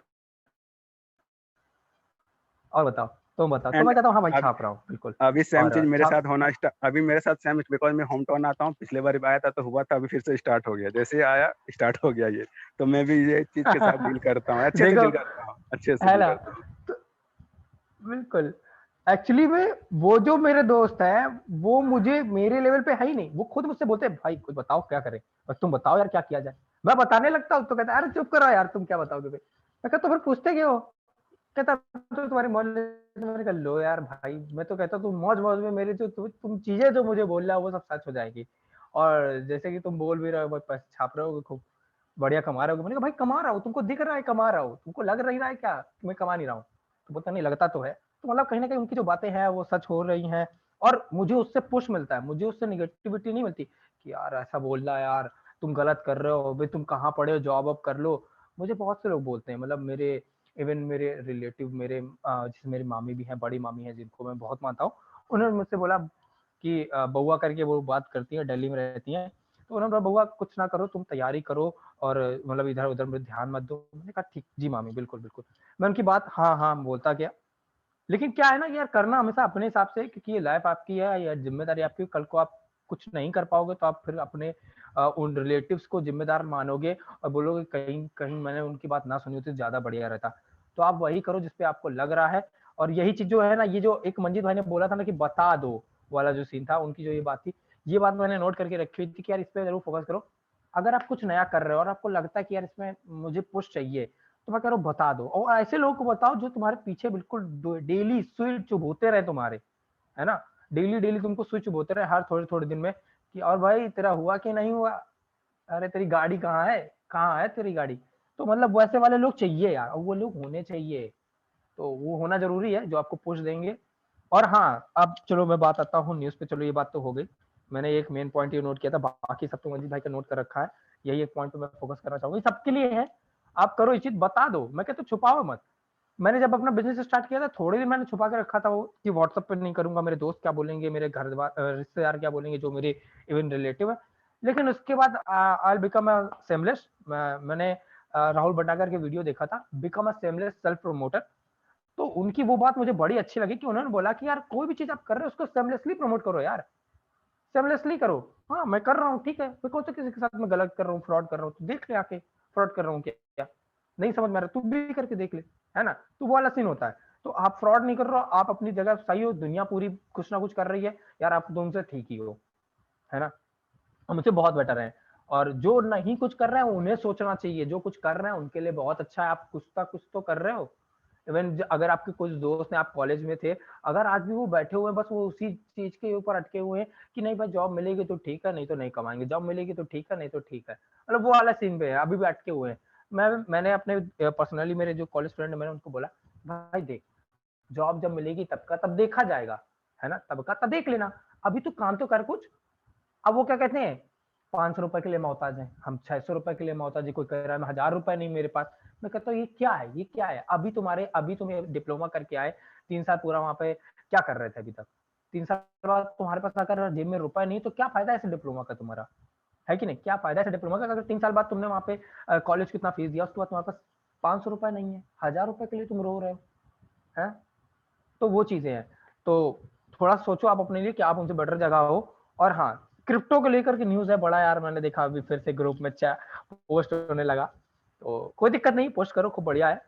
और बताओ, तुम बताओ। तो मैं कहता हूँ हाँ भाई छाप रहा हूँ बिल्कुल।
अभी सेम
और
चीज मेरे साथ होना अभी मेरे साथ सेम, बिकॉज मैं होम टाउन आता हूँ, पिछले बार आया था तो हुआ था, अभी फिर से स्टार्ट हो गया, जैसे ही आया स्टार्ट हो गया ये। तो मैं भी ये चीज के साथ डील करता हूँ, अच्छे से
देखो
डील करता हूँ, अच्छे से
है
डील
ना,
करता हूँ।
तो बिल्कुल एक्चुअली में वो जो मेरे दोस्त है वो मुझे मेरे लेवल पे है ही नहीं, वो खुद मुझसे बोलते हैं भाई कुछ बताओ क्या करें, बस तुम बताओ यार क्या किया जाए। मैं बताने लगता हूँ तो कहता है अरे चुप करो यार तुम क्या बताओगे भाई। मैं कहा तो फिर पूछते क्यों? कहता तो तुम्हारी मौज। मैंने कहा लो यार भाई, मैं तो कहता तुम मौज मौज में मेरी जो तुम चीजें जो मुझे बोल रहे हो वो सब सच हो जाएगी। और जैसे कि तुम बोल भी रहे हो, बहुत पैसे छाप रहे हो खूब बढ़िया कमा रहे हो। मैंने कहा भाई कमा रहा हूँ, तुमको दिख रहा है कमा रहा हूँ, तुमको लग रही रहा है क्या कि मैं कमा नहीं रहा हूँ? तो बोलता नहीं लगता तो है। तो मतलब कहीं ना कहीं उनकी जो बातें हैं वो सच हो रही हैं, और मुझे उससे पुश मिलता है, मुझे उससे निगेटिविटी नहीं मिलती कि यार ऐसा बोल रहा है, यार तुम गलत कर रहे हो भाई, तुम कहाँ पढ़े हो, जॉब अब कर लो। मुझे बहुत से लोग बोलते हैं, मतलब मेरे इवन मेरे रिलेटिव, मेरे जैसे मेरी मामी भी हैं, बड़ी मामी है जिनको मैं बहुत मानता हूँ, उन्होंने मुझसे बोला कि बउआ करके वो बात करती है, दिल्ली में रहती हैं, तो उन्होंने बोला बउआ कुछ ना करो, तुम तैयारी करो और मतलब इधर उधर में ध्यान मत दो। मैंने कहा ठीक जी मामी, बिल्कुल बिल्कुल। मैं उनकी बात हाँ हाँ बोलता गया। लेकिन क्या है ना यार, करना हमेशा अपने हिसाब से, क्योंकि ये लाइफ आपकी है या जिम्मेदारी आपकी। कल को आप कुछ नहीं कर पाओगे तो आप फिर अपने उन रिलेटिव्स को जिम्मेदार मानोगे और बोलोगे कहीं कहीं मैंने उनकी बात ना सुनी होती तो ज्यादा बढ़िया रहता। तो आप वही करो जिसपे आपको लग रहा है। और यही चीज जो है ना, ये जो एक मंजीत भाई ने बोला था ना कि बता दो वाला जो सीन था, उनकी जो ये बात थी, ये बात मैंने नोट करके रखी हुई थी कि यार इस पे जरूर फोकस करो। अगर आप कुछ नया कर रहे हो और आपको लगता है कि यार इसमें मुझे पुश चाहिए, तो मैं कह रहा हूँ बता दो, और ऐसे लोगों को बताओ जो तुम्हारे पीछे बिल्कुल डेली सुई चुभोते रहे तुम्हारे, है ना, डेली डेली तुमको सुई चुभोते रहे हर थोड़े थोड़े दिन में कि और भाई तेरा हुआ कि नहीं हुआ, अरे तेरी गाड़ी कहाँ है, कहाँ है तेरी गाड़ी। तो मतलब वैसे वाले लोग चाहिए यार, और वो लोग होने चाहिए। तो वो होना जरूरी है जो आपको पुश देंगे। और हाँ, अब चलो मैं बात आता हूँ न्यूज पे। चलो ये बात तो हो गई, मैंने एक मेन पॉइंट ये नोट किया था, बाकी सब तो मंजीत भाई का नोट कर रखा है। यही एक पॉइंट पे मैं फोकस करना चाहूंगा, सबके लिए है। आप करो ये चीज, बता दो, मैं कहता हूँ छुपाओ मत। मैंने जब अपना बिजनेस स्टार्ट किया था, थोड़ी दिन मैंने छुपा के रखा था वो कि व्हाट्सएप पे नहीं करूंगा, मेरे दोस्त क्या बोलेंगे, मेरे घर रिश्तेदार क्या बोलेंगे, जो मेरे इवन रिलेटिव है। लेकिन उसके बाद आई बिकम अ सेमलेस। मैंने राहुल भंडागर के वीडियो देखा था, become a seamless self promoter. तो उनकी वो बात मुझे बड़ी अच्छी लगी कि उन्होंने बोला कि यार कोई भी चीज आप कर रहे हो उसको सेमलेसली प्रमोट करो यार, सेमलेसली करो। हाँ मैं कर रहा हूँ, ठीक है, मैं कौन सा किसी के साथ मैं गलत कर रहा हूँ, फ्रॉड कर रहा हूँ, तो देख ले आके फ्रॉड कर रहा हूँ क्या, नहीं समझ में आ रहा तू भी करके देख ले, है ना। तो वो वाला सीन होता है। तो आप फ्रॉड नहीं कर रहे हो, आप अपनी जगह सही हो, दुनिया पूरी कुछ ना कुछ कर रही है यार, आप तो उनसे ठीक ही हो, है ना, मुझसे बहुत बेटर है। और जो नहीं कुछ कर रहे हैं उन्हें सोचना चाहिए, जो कुछ कर रहे हैं उनके लिए बहुत अच्छा है, आप कुछ तो कर रहे हो। इवन अगर आपके कुछ दोस्त हैं, आप कॉलेज में थे, अगर आज भी वो बैठे हुए हैं बस वो उसी चीज के ऊपर अटके हुए हैं कि नहीं भाई जॉब मिलेगी तो ठीक है, नहीं तो नहीं कमाएंगे, जॉब मिलेगी तो ठीक है, नहीं तो ठीक है, मतलब वो वाला सीन पे है, अभी भी अटके हुए हैं। मैंने अपने पर्सनली मेरे जो कॉलेज फ्रेंड है, मैंने उनको बोला भाई देख, जॉब जब मिलेगी तब का तब देखा जाएगा, है ना, तब का तब देख लेना, अभी तो काम तो कर कुछ। अब वो क्या कहते हैं, 500 रुपए के लिए मोहताज है, हम 600 रुपए के लिए मोहताज है, कोई कह रहा है 1000 रुपए नहीं मेरे पास। मैं कहता हूँ ये क्या है, ये क्या है, अभी तुम डिप्लोमा करके आए, 3 साल पूरा वहां पे क्या कर रहे थे अभी तक, 3 साल बाद तुम्हारे पास अगर जेब में रुपए नहीं तो क्या फायदा ऐसे डिप्लोमा का तुम्हारा, है कि नहीं, क्या फायदा ऐसे डिप्लोमा का, अगर 3 साल बाद तुमने वहां पे कॉलेज कितना फीस दिया, उसके बाद तुम्हारे पास 500 रुपए नहीं है, 1000 रुपए के लिए तुम रो रहे हो, है। तो वो चीजें हैं। तो थोड़ा सोचो आप अपने लिए कि आप उनसे बेटर जगह हो। और हाँ, क्रिप्टो को लेकर के न्यूज है बड़ा यार, मैंने देखा अभी फिर से ग्रुप में पोस्ट होने लगा, तो कोई दिक्कत नहीं, पोस्ट करो, खूब बढ़िया है,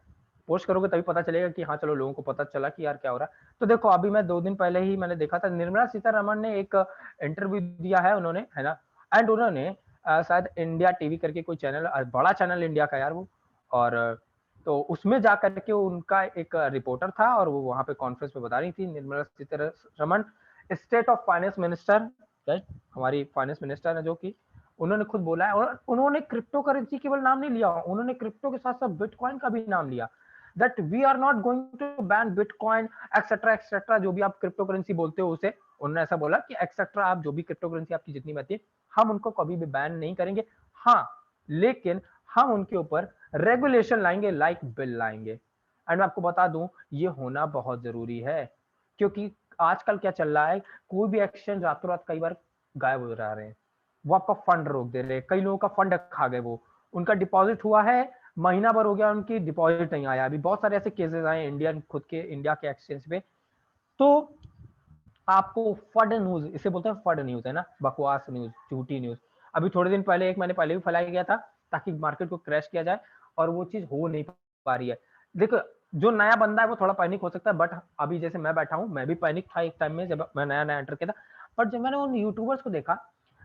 पोस्ट करोगे तभी पता चलेगा कि हाँ चलो लोगों को पता चला कि यार क्या हो रहा है। तो देखो अभी मैं 2 दिन पहले ही मैंने देखा था, निर्मला सीतारमण ने एक इंटरव्यू दिया है उन्होंने, है ना, एंड उन्होंने शायद इंडिया टीवी करके कोई चैनल, बड़ा चैनल इंडिया का यार वो, और तो उसमें जा करके उनका एक रिपोर्टर था और वो वहां पे कॉन्फ्रेंस में बता रही थी, Nirmala Sitharaman state of finance minister, हमारी फाइनेंस मिनिस्टर है, जो कि उन्होंने खुद बोला है, और उन्होंने क्रिप्टो करेंसी केवल नाम नहीं लिया, उन्होंने क्रिप्टो के साथ साथ बिटकॉइन का भी नाम लिया, that we are not going to ban bitcoin etcetera, जो भी आप क्रिप्टो करेंसी बोलते हो उसे, उन्होंने ऐसा बोला कि एक्सेट्रा, आप जो भी क्रिप्टो करेंसी आपकी जितनी बची है, हम उनको कभी भी बैन नहीं करेंगे, हाँ लेकिन हम उनके ऊपर रेगुलेशन लाएंगे, लाइक बिल लाएंगे। एंड मैं आपको बता दूं ये होना बहुत जरूरी है, क्योंकि आजकल क्या चल रहा है, कोई भी एक्सचेंज रातों रात कई बार गायब हो जा रहे हैं, वो आपका फंड रोक दे रहे हैं, कई लोगों का फंड खा गए, वो उनका डिपॉजिट हुआ है, महीना भर हो गया उनकी डिपॉजिट नहीं आया, अभी बहुत सारे ऐसे केसेस आए इंडिया के एक्सचेंज पे। तो आपको फड न्यूज, इसे बोलते हैं फड न्यूज, है ना, बकवास न्यूज, झूठी न्यूज। अभी थोड़े दिन पहले एक मैंने पहले भी फैलाया गया था ताकि मार्केट को क्रैश किया जाए, और वो चीज हो नहीं पा रही है। देखो जो नया बंदा है वो थोड़ा पैनिक हो सकता है, बट अभी जैसे मैं बैठा हूँ, मैं भी पैनिक था एक टाइम में जब मैं नया नया एंटर किया था, बट जब मैंने उन यूट्यूबर्स को देखा,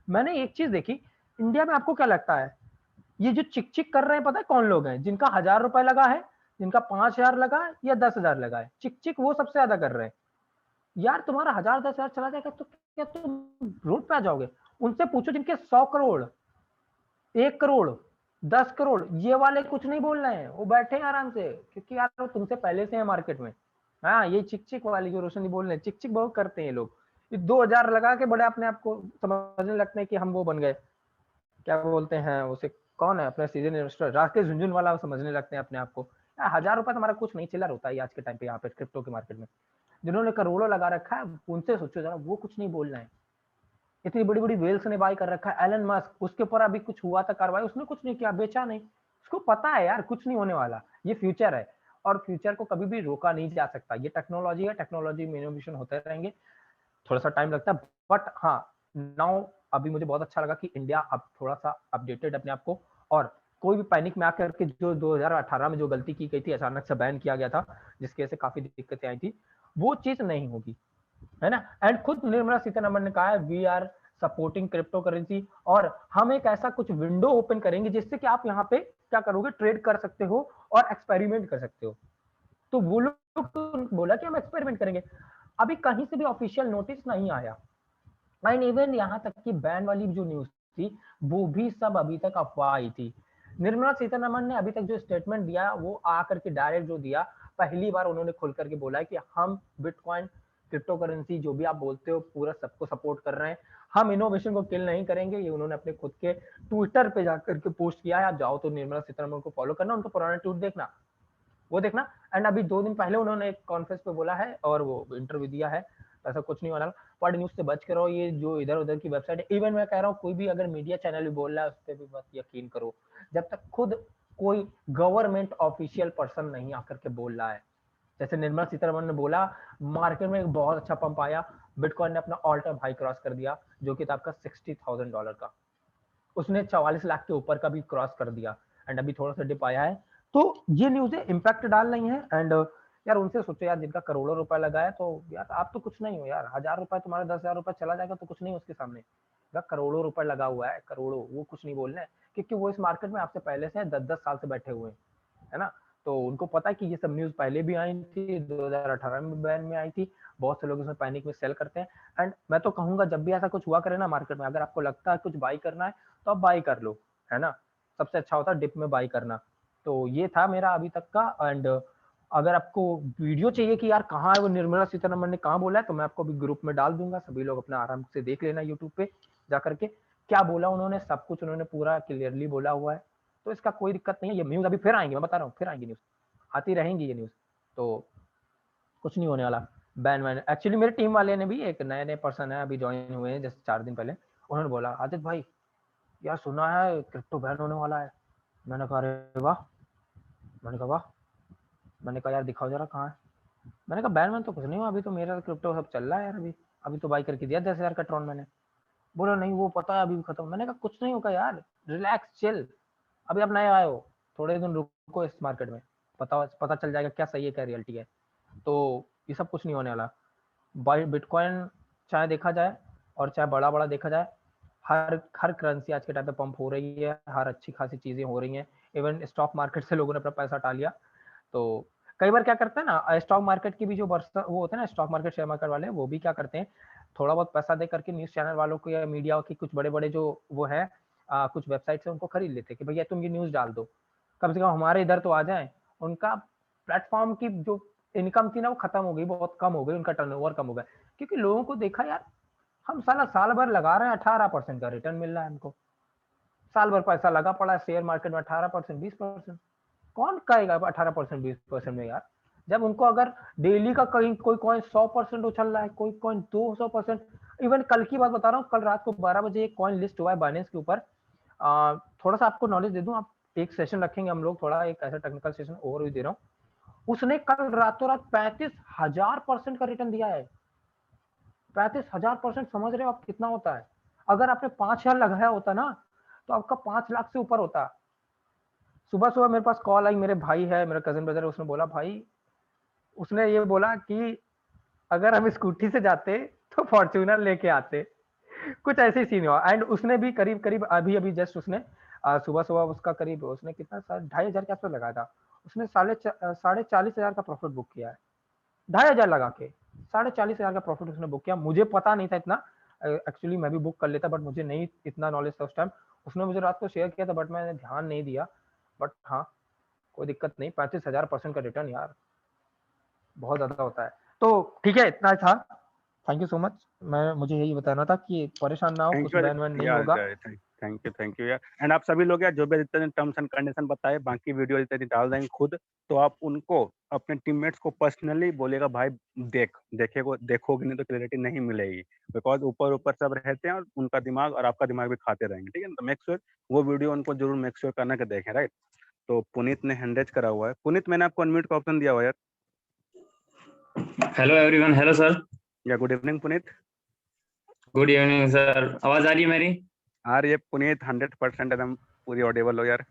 मैंने एक चीज देखी, इंडिया में आपको क्या लगता है, ये जो चिक चिक कर रहे हैं पता है कौन लोग हैं, जिनका 1000 रुपए लगा है, जिनका 5,000 लगा या 10,000 लगा है, चिक चिक वो सबसे ज्यादा कर रहे हैं। यार तुम्हारा 1,000 10,000 चला जाएगा तो क्या तुम रोड पे आ जाओगे? उनसे पूछो जिनके 100 करोड़, 1 करोड़, 10 करोड़, ये वाले कुछ नहीं बोल रहे हैं, वो बैठे हैं आराम से, क्योंकि यार वो तुमसे पहले से है मार्केट में। हाँ, ये चिक चिक वाली जो रोशनी बोल रहे हैं, चिक चिक बहुत करते हैं ये लोग। 2,000 लगा के बड़े अपने आप को समझने लगते हैं कि हम वो बन गए, क्या बोलते हैं उसे, कौन है अपने सीजन इन्वेस्टर, राकेश झुनझुनवाला समझने लगते हैं अपने आप को। 1,000 रुपए तुम्हारा कुछ नहीं, चिल्लर होता है आज के टाइम पे यहाँ पे क्रिप्टो के मार्केट में। जिन्होंने करोड़ों लगा रखा है उनसे सोचो जरा, वो कुछ नहीं बोल रहे हैं। इतनी बड़ी बड़ी वेल्स ने बाय कर रखा है, एलन मस्क, उसके ऊपर अभी कुछ हुआ था कार्रवाई, उसने कुछ नहीं किया, बेचा नहीं, उसको पता है यार कुछ नहीं होने वाला, ये फ्यूचर है और फ्यूचर को कभी भी रोका नहीं जा सकता। ये टेक्नोलॉजी है, टेक्नोलॉजी में इनोवेशन होते रहेंगे, थोड़ा सा टाइम लगता है, बट हाँ नाउ अभी मुझे बहुत अच्छा लगा कि इंडिया अब थोड़ा सा अपडेटेड अपने आप को, और कोई भी पैनिक में आकर के जो 2018 में जो गलती की गई थी, अचानक से बैन किया गया था जिसकी वजह से काफी दिक्कतें आई थी, वो चीज नहीं होगी, है ना। एंड खुद निर्मला सीतारमण ने कहा है we are supporting crypto currency, और हम एक ऐसा कुछ विंडो ओपन करेंगे जिससे कि आप यहाँ पे क्या करोगे, ट्रेड कर सकते हो और एक्सपेरिमेंट कर सकते हो। तो वो लोग बोला कि हम एक्सपेरिमेंट करेंगे, अभी कहीं से भी ऑफिशियल नोटिस नहीं आया। एंड इवन यहाँ तक कि बैन वाली जो न्यूज थी वो भी सब अभी तक अफवाह आई थी। निर्मला सीतारमण ने अभी तक जो स्टेटमेंट दिया वो आकर के डायरेक्ट जो दिया, पहली बार उन्होंने खुल करके बोला है कि हम बिटकॉइन क्रिप्टो करेंसी जो भी आप बोलते हो पूरा सबको सपोर्ट कर रहे हैं, हम इनोवेशन को किल नहीं करेंगे। ये उन्होंने अपने खुद के ट्विटर पे जाकर के पोस्ट किया है, आप जाओ तो निर्मला सीतारमण को फॉलो करना, उनका पुराना ट्वीट देखना, वो देखना। एंड अभी 2 दिन पहले उन्होंने एक कॉन्फ्रेंस पे बोला है और वो इंटरव्यू दिया है, ऐसा कुछ नहीं होना, पॉड न्यूज से बच के रहो, ये जो इधर उधर की वेबसाइट है, इवन मैं कह रहा हूँ कोई भी अगर मीडिया चैनल भी बोल रहा है उस पर भी मत यकीन करो, जब तक खुद कोई गवर्नमेंट ऑफिशियल पर्सन नहीं आकर के बोल रहा है। जैसे निर्मला सीतारमण ने बोला मार्केट में एक बहुत अच्छा पंप आया, बिटकॉइन ने अपना ऑल टाइम हाई क्रॉस कर दिया जो कि था आपका $60,000 का, उसने 44 लाख के ऊपर का भी क्रॉस कर दिया, एंड अभी थोड़ा सा डिप आया है। तो ये न्यूज़ें इम्पैक्ट डाल रही हैं। एंड यार उनसे सोचो यार, जिनका करोड़ों रुपए लगा है, तो यार आप तो कुछ नहीं हो यार, 1,000 रुपए तुम्हारा 10,000 रुपए चला जाएगा तो कुछ नहीं उसके सामने, करोड़ों रुपए लगा हुआ है, करोड़ों, वो कुछ नहीं बोल रहे हैं क्योंकि वो इस मार्केट में आपसे पहले से 10-10 साल से बैठे हुए हैं, है ना। तो उनको पता है कि ये सब न्यूज पहले भी आई थी, 2018 में बैन में आई थी, बहुत से लोग इसमें पैनिक में सेल करते हैं। एंड मैं तो कहूंगा जब भी ऐसा कुछ हुआ करे ना मार्केट में, अगर आपको लगता है कुछ बाई करना है तो आप बाई कर लो, है ना, सबसे अच्छा होता है डिप में बाई करना। तो ये था मेरा अभी तक का। एंड अगर आपको वीडियो चाहिए कि यार कहाँ है वो निर्मला सीतारमण ने कहाँ बोला है, तो मैं आपको भी ग्रुप में डाल दूंगा, सभी लोग अपना आराम से देख लेना यूट्यूब पे जाकर के, क्या बोला उन्होंने, सब कुछ उन्होंने पूरा क्लियरली बोला हुआ है, तो इसका कोई दिक्कत नहीं है। ये न्यूज अभी फिर आएंगी, मैं बता रहा हूँ, फिर आएंगी न्यूज, आती रहेंगी ये न्यूज, तो कुछ नहीं होने वाला। बैन वैन एक्चुअली मेरे टीम वाले ने भी, एक नए नए पर्सन है अभी ज्वाइन हुए हैं जैसे 4 दिन पहले, उन्होंने बोला आदित्य भाई यार सुना है क्रिप्टो बैन होने वाला है। मैंने कहा अरे वाह, मैंने कहा वाह, मैंने कहा यार दिखाओ जरा कहाँ है। मैंने कहा बैन वैन तो कुछ नहीं हुआ, अभी तो मेरा क्रिप्टो सब चल रहा है यार, अभी तो बाई करके दिया 10,000 का ट्रॉन मैंने। बोला नहीं वो पता है अभी खत्म। मैंने कहा कुछ नहीं होगा यार, रिलैक्स चिल, अभी आप नए आए हो, थोड़े दिन रुको इस मार्केट में, पता चल जाएगा क्या सही है क्या रियलिटी है। तो ये सब कुछ नहीं होने वाला। बाई बिटकॉइन चाहे देखा जाए और चाहे बड़ा बड़ा देखा जाए, हर करेंसी आज के टाइम पे पंप हो रही है, हर अच्छी खासी चीजें हो रही हैं। इवन स्टॉक मार्केट से लोगों ने अपना पैसा टाल लिया। तो कई बार क्या करते हैं ना, स्टॉक मार्केट की भी जो वो होते हैं ना, स्टॉक मार्केट शेयर मार्केट वाले, वो भी क्या करते हैं, थोड़ा बहुत पैसा दे करके न्यूज चैनल वालों को या मीडिया की कुछ बड़े बड़े जो वो है कुछ वेबसाइट से उनको खरीद लेते हैं कि भैया तुम ये न्यूज डाल दो, कम से कम हमारे इधर तो आ जाए। उनका प्लेटफॉर्म की जो इनकम थी ना वो खत्म हो गई, बहुत कम हो गई, उनका टर्नओवर कम हो गया, क्योंकि लोगों को देखा यार हम साल भर लगा रहे हैं, 18% का रिटर्न मिल रहा है हमको, साल भर पैसा लगा पड़ा है शेयर मार्केट में, 18% 20%, कौन कहेगा 18% 20% में यार, जब उनको अगर डेली का कहीं कोई कॉइन 100% उछल रहा है, कोई कॉइन 200%। इवन कल की बात बता रहा हूँ, कल रात को 12 बजे एक कॉइन लिस्ट हुआ है बाइनेंस के ऊपर। थोड़ा सा आपको नॉलेज दे दूं, आप एक सेशन रखेंगे हम लोग, थोड़ा एक ऐसा टेक्निकल सेशन ओवरव्यू दे रहा हूँ। उसने कल रातों रात 35,000% का रिटर्न दिया है। 35,000% समझ रहे हो आप कितना होता है? अगर आपने 5,000 लगाया होता ना तो आपका 5 लाख से ऊपर होता। सुबह सुबह मेरे पास कॉल आई, मेरे भाई है, मेरा कजिन ब्रदर, उसने बोला भाई, उसने ये बोला कि अगर हम स्कूटी से जाते तो फॉर्च्यूनर लेके आते, कुछ ऐसे सीन हुआ। एंड उसने भी करीब अभी जस्ट उसने सुबह सुबह उसका करीब उसने कितना 2,500 के आसपास लगाया था, उसने 40,000 का प्रॉफिट बुक किया है, 2,500 लगा के 40,000 का प्रॉफिट उसने बुक किया। मुझे पता नहीं था इतना, एक्चुअली मैं भी बुक कर लेता, बट मुझे नहीं इतना नॉलेज था उस टाइम। उसने मुझे रात को शेयर किया था, बट मैंने ध्यान नहीं दिया। बट हाँ, कोई दिक्कत नहीं, 35,000% का रिटर्न यार बहुत ज्यादा होता है। तो ठीक है, इतना था। Thank you so much. मुझे यही बताना था कि परेशान ना हो, कुछ बैन वैन नहीं होगा।
थैंक यू यार। एंड आप सभी लोग यार जो भी जितने टर्म्स एंड कंडीशन बताए, बाकी वीडियो जितनी डाल देंगे खुद, तो आप उनको अपने टीममेट्स को पर्सनली बोलेगा भाई देखोगे नहीं तो क्लैरिटी नहीं मिलेगी, बिकॉज ऊपर ऊपर सब रहते हैं और उनका दिमाग और आपका दिमाग भी खाते रहेंगे, ठीक है। तो मेक श्योर वो वीडियो उनको जरूर मेक श्योर करना के देखें, राइट। तो पुनीत ने हैंड रेज करा हुआ है। पुनीत, मैंने आपको अनम्यूट का ऑप्शन दिया हुआ है यार।
Hello everyone. Hello sir.
Yeah good evening Puneet.
Good evening sir. आवाज आ रही है मेरी?
आ रही है पुनीत, 100% एकदम पूरी ऑडिबल हो यार।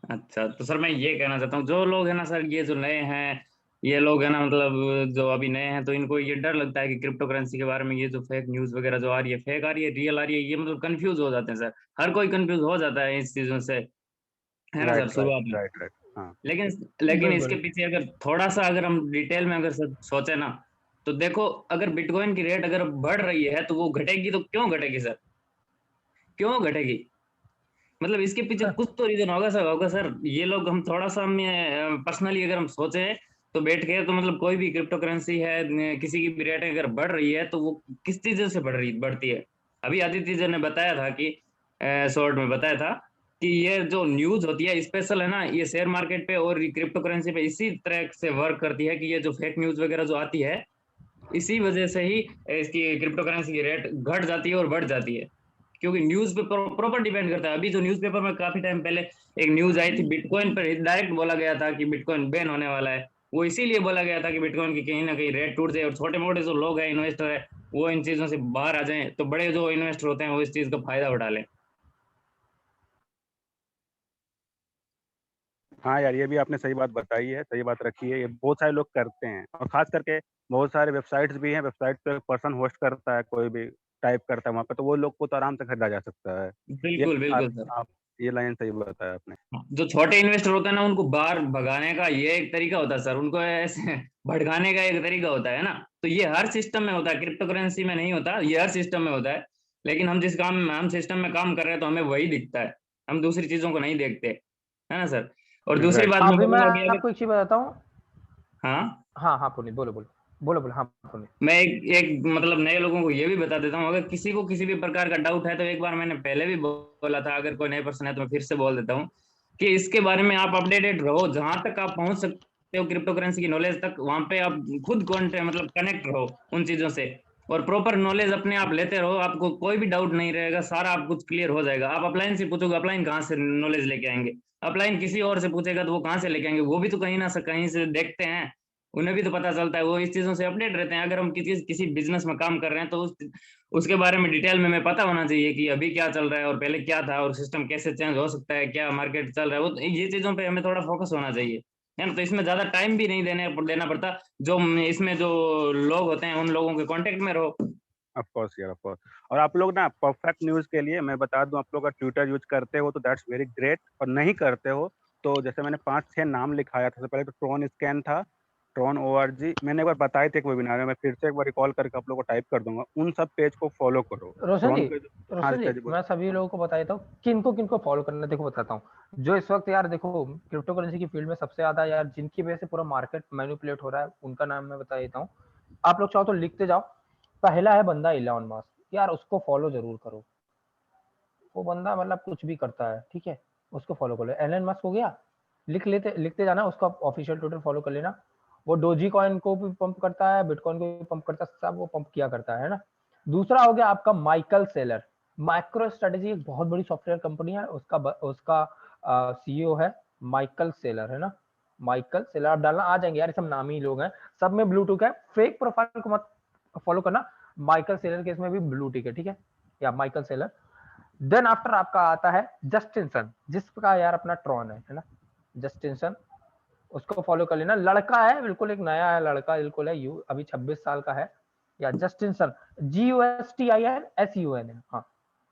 अच्छा, तो सर मैं ये कहना चाहता हूँ, जो लोग है ना सर, ये जो नए हैं, ये लोग है ना, मतलब जो अभी नए हैं, तो इनको ये डर लगता है कि क्रिप्टो करेंसी के बारे में ये जो फेक न्यूज वगैरह जो आ रही है, फेक आ रही है, रियल आ रही है, ये मतलब कंफ्यूज हो जाते हैं सर। हर कोई कंफ्यूज हो जाता है इस चीजों से, है ना सर, शुरुआत में।
राइट। हाँ।
लेकिन इसके पीछे अगर थोड़ा सा अगर हम डिटेल में अगर सोचे ना, तो देखो, अगर बिटकॉइन की रेट अगर बढ़ रही है तो वो घटेगी, तो क्यों घटेगी सर? क्यों घटेगी? मतलब इसके पीछे कुछ तो रीजन होगा सर। ये लोग, हम थोड़ा सा पर्सनली अगर हम सोचे तो बैठ के, तो मतलब कोई भी क्रिप्टो करेंसी है, किसी की भी रेट अगर बढ़ रही है तो वो किस चीज से बढ़ती है। अभी आदित्य जी ने बताया था कि शॉर्ट में बताया था कि ये जो न्यूज होती है स्पेशल है ना, ये शेयर मार्केट पे और क्रिप्टो करेंसी पे इसी तरह से वर्क करती है कि ये जो फेक न्यूज वगैरह जो आती है, इसी वजह से ही इसकी क्रिप्टो करेंसी की रेट घट जाती है और बढ़ जाती है, क्योंकि न्यूज पे प्रॉपर डिपेंड करता है। अभी जो न्यूज़पेपर में काफी टाइम पहले एक न्यूज आई थी, बिटकॉइन पर डायरेक्ट बोला गया था कि बिटकॉइन बैन होने वाला है। वो इसीलिए बोला गया था कि बिटकॉइन की कहीं ना कहीं रेट टूट जाए और छोटे मोटे जो लोग हैं, इन्वेस्टर है, वो इन चीजों से बाहर आ जाएं, तो बड़े जो इन्वेस्टर होते हैं वो इस चीज का फायदा उठा लें।
हाँ यार, ये भी आपने सही बात बताई है, सही बात रखी है। ये बहुत सारे लोग करते हैं, और खास करके बहुत सारे वेबसाइट्स भी हैं, वेबसाइट पे पर्सन होस्ट करता है, कोई भी टाइप करता है वहाँ पे, तो वो लोग को तो आराम से खरीदा जा सकता है।
बिल्कुल बिल्कुल सर।
आप ये लाइन सही बताया आपने।
जो छोटे इन्वेस्टर होते हैं ना, उनको बाहर भगाने का ये एक तरीका होता है सर, उनको ऐसे भड़काने का एक तरीका होता है ना। तो ये हर सिस्टम में होता है, क्रिप्टो करेंसी में नहीं होता, ये हर सिस्टम में होता है। लेकिन हम सिस्टम में काम कर रहे हैं तो हमें वही दिखता है, हम दूसरी चीजों को नहीं देखते, है ना सर। और दूसरी बात मैं
अभी मैं
बोलूंगा कि
आपको एक चीज बताता हूँ।
हाँ
पुनीत बोलो। हाँ पुनीत।
मैं एक मतलब नए लोगों को ये भी बता देता हूँ, अगर किसी को किसी भी प्रकार का डाउट है, तो एक बार मैंने पहले भी बोला था, अगर कोई नए पर्सन है तो मैं फिर से बोल देता हूँ कि इसके बारे में आप अपडेटेड रहो, जहां तक आप पहुंच सकते हो क्रिप्टो करेंसी की नॉलेज तक, वहां पे आप खुद मतलब कनेक्ट रहो उन चीजों से, और प्रॉपर नॉलेज अपने आप लेते रहो। आपको कोई भी डाउट नहीं रहेगा, सारा आप कुछ क्लियर हो जाएगा। आप अपलाइन से पूछोगे, अपलाइन कहाँ से नॉलेज लेके आएंगे? अपलाइन किसी और से पूछेगा तो वो कहाँ से लेके आएंगे? वो भी तो कहीं ना कहीं से देखते हैं, उन्हें भी तो पता चलता है, वो इस चीजों से अपडेट रहते हैं। अगर हम किसी बिजनेस में काम कर रहे हैं तो उसके बारे में डिटेल में हमें पता होना चाहिए कि अभी क्या चल रहा है और पहले क्या था, और सिस्टम कैसे चेंज हो सकता है, क्या मार्केट चल रहा है, वो ये चीजों पे हमें थोड़ा फोकस होना चाहिए, है ना। तो इसमें ज्यादा टाइम भी नहीं देना पड़ता। जो इसमें जो लोग होते हैं उन लोगों के कांटेक्ट में रहो।
ऑफ कोर्स यार, ऑफ कोर्स। और आप लोग ना परफेक्ट न्यूज के लिए मैं बता दूं, आप लोग अगर ट्विटर यूज करते हो तो दैट्स वेरी ग्रेट, और नहीं करते हो तो जैसे मैंने 5-6 नाम लिखाया था। सबसे पहले तो ट्रॉन स्कैन था, ट्रॉन ORG, मैंने एक बार बताए थे एक वेबिनार में, मैं फिर से एक बार रिकॉल करके आप लोगों को टाइप कर दूंगा। उन सब पेज को फॉलो करो।
रोशन जी,
हाँ
मैं सभी लोगों को बता देता हूँ किनको फॉलो करना। देखो बताता हूँ, जो इस वक्त यार देखो क्रिप्टो करेंसी की फील्ड में सबसे ज्यादा यार जिनकी वजह से पूरा मार्केट मैनिपुलेट हो रहा है, उनका नाम मैं बता देता हूँ। आप लोग चाहो तो लिखते जाओ। पहला है बंदा इलॉन मस्क, यार उसको फॉलो जरूर करो। वो बंदा मतलब कुछ भी करता है, ठीक है, उसको फॉलो कर लो। एलन मस्क हो गया, लिखते जाना, उसका ऑफिशियल ट्विटर फॉलो कर लेना। वो डोजी कॉइन को भी पंप करता है, बिटकॉइन को भी पंप करता है, सब वो पंप किया करता है ना। दूसरा हो गया आपका माइकल सेलर। माइक्रो स्ट्रेटेजी एक बहुत बड़ी सॉफ्टवेयर कंपनी है, उसका CEO है माइकल सेलर, है ना। माइकल सेलर आप डालना आ जाएंगे यार, सब नामी लोग हैं, सब में ब्लू टिक है। फेक प्रोफाइल को मत फॉलो करना, माइकल सेलर के इसमें भी ब्लू टिक है, ठीक है, या माइकल सेलर। देन आफ्टर आपका आता है जस्टिन सन, जिसका यार अपना ट्रॉन है ना, जस्टिन सन, उसको फॉलो कर लेना। लड़का है बिल्कुल, एक नया है लड़का बिल्कुल है, अभी 26 साल का है, या जस्टिन सन, JUSTINSUN है, हाँ,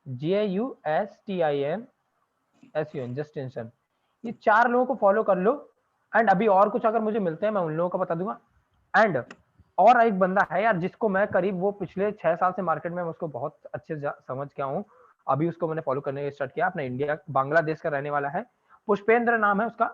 JUSTINSUN, जस्टिन सन। ये 4 लोगों को फॉलो कर लो, एंड अभी और कुछ अगर मुझे मिलते हैं मैं उन लोगों को बता दूंगा। एंड और एक बंदा है यार जिसको मैं करीब वो पिछले 6 साल से मार्केट में उसको बहुत अच्छे से समझ गया हूँ, अभी उसको मैंने फॉलो करने स्टार्ट किया। अपने इंडिया बांग्लादेश का रहने वाला है, पुष्पेंद्र नाम है उसका,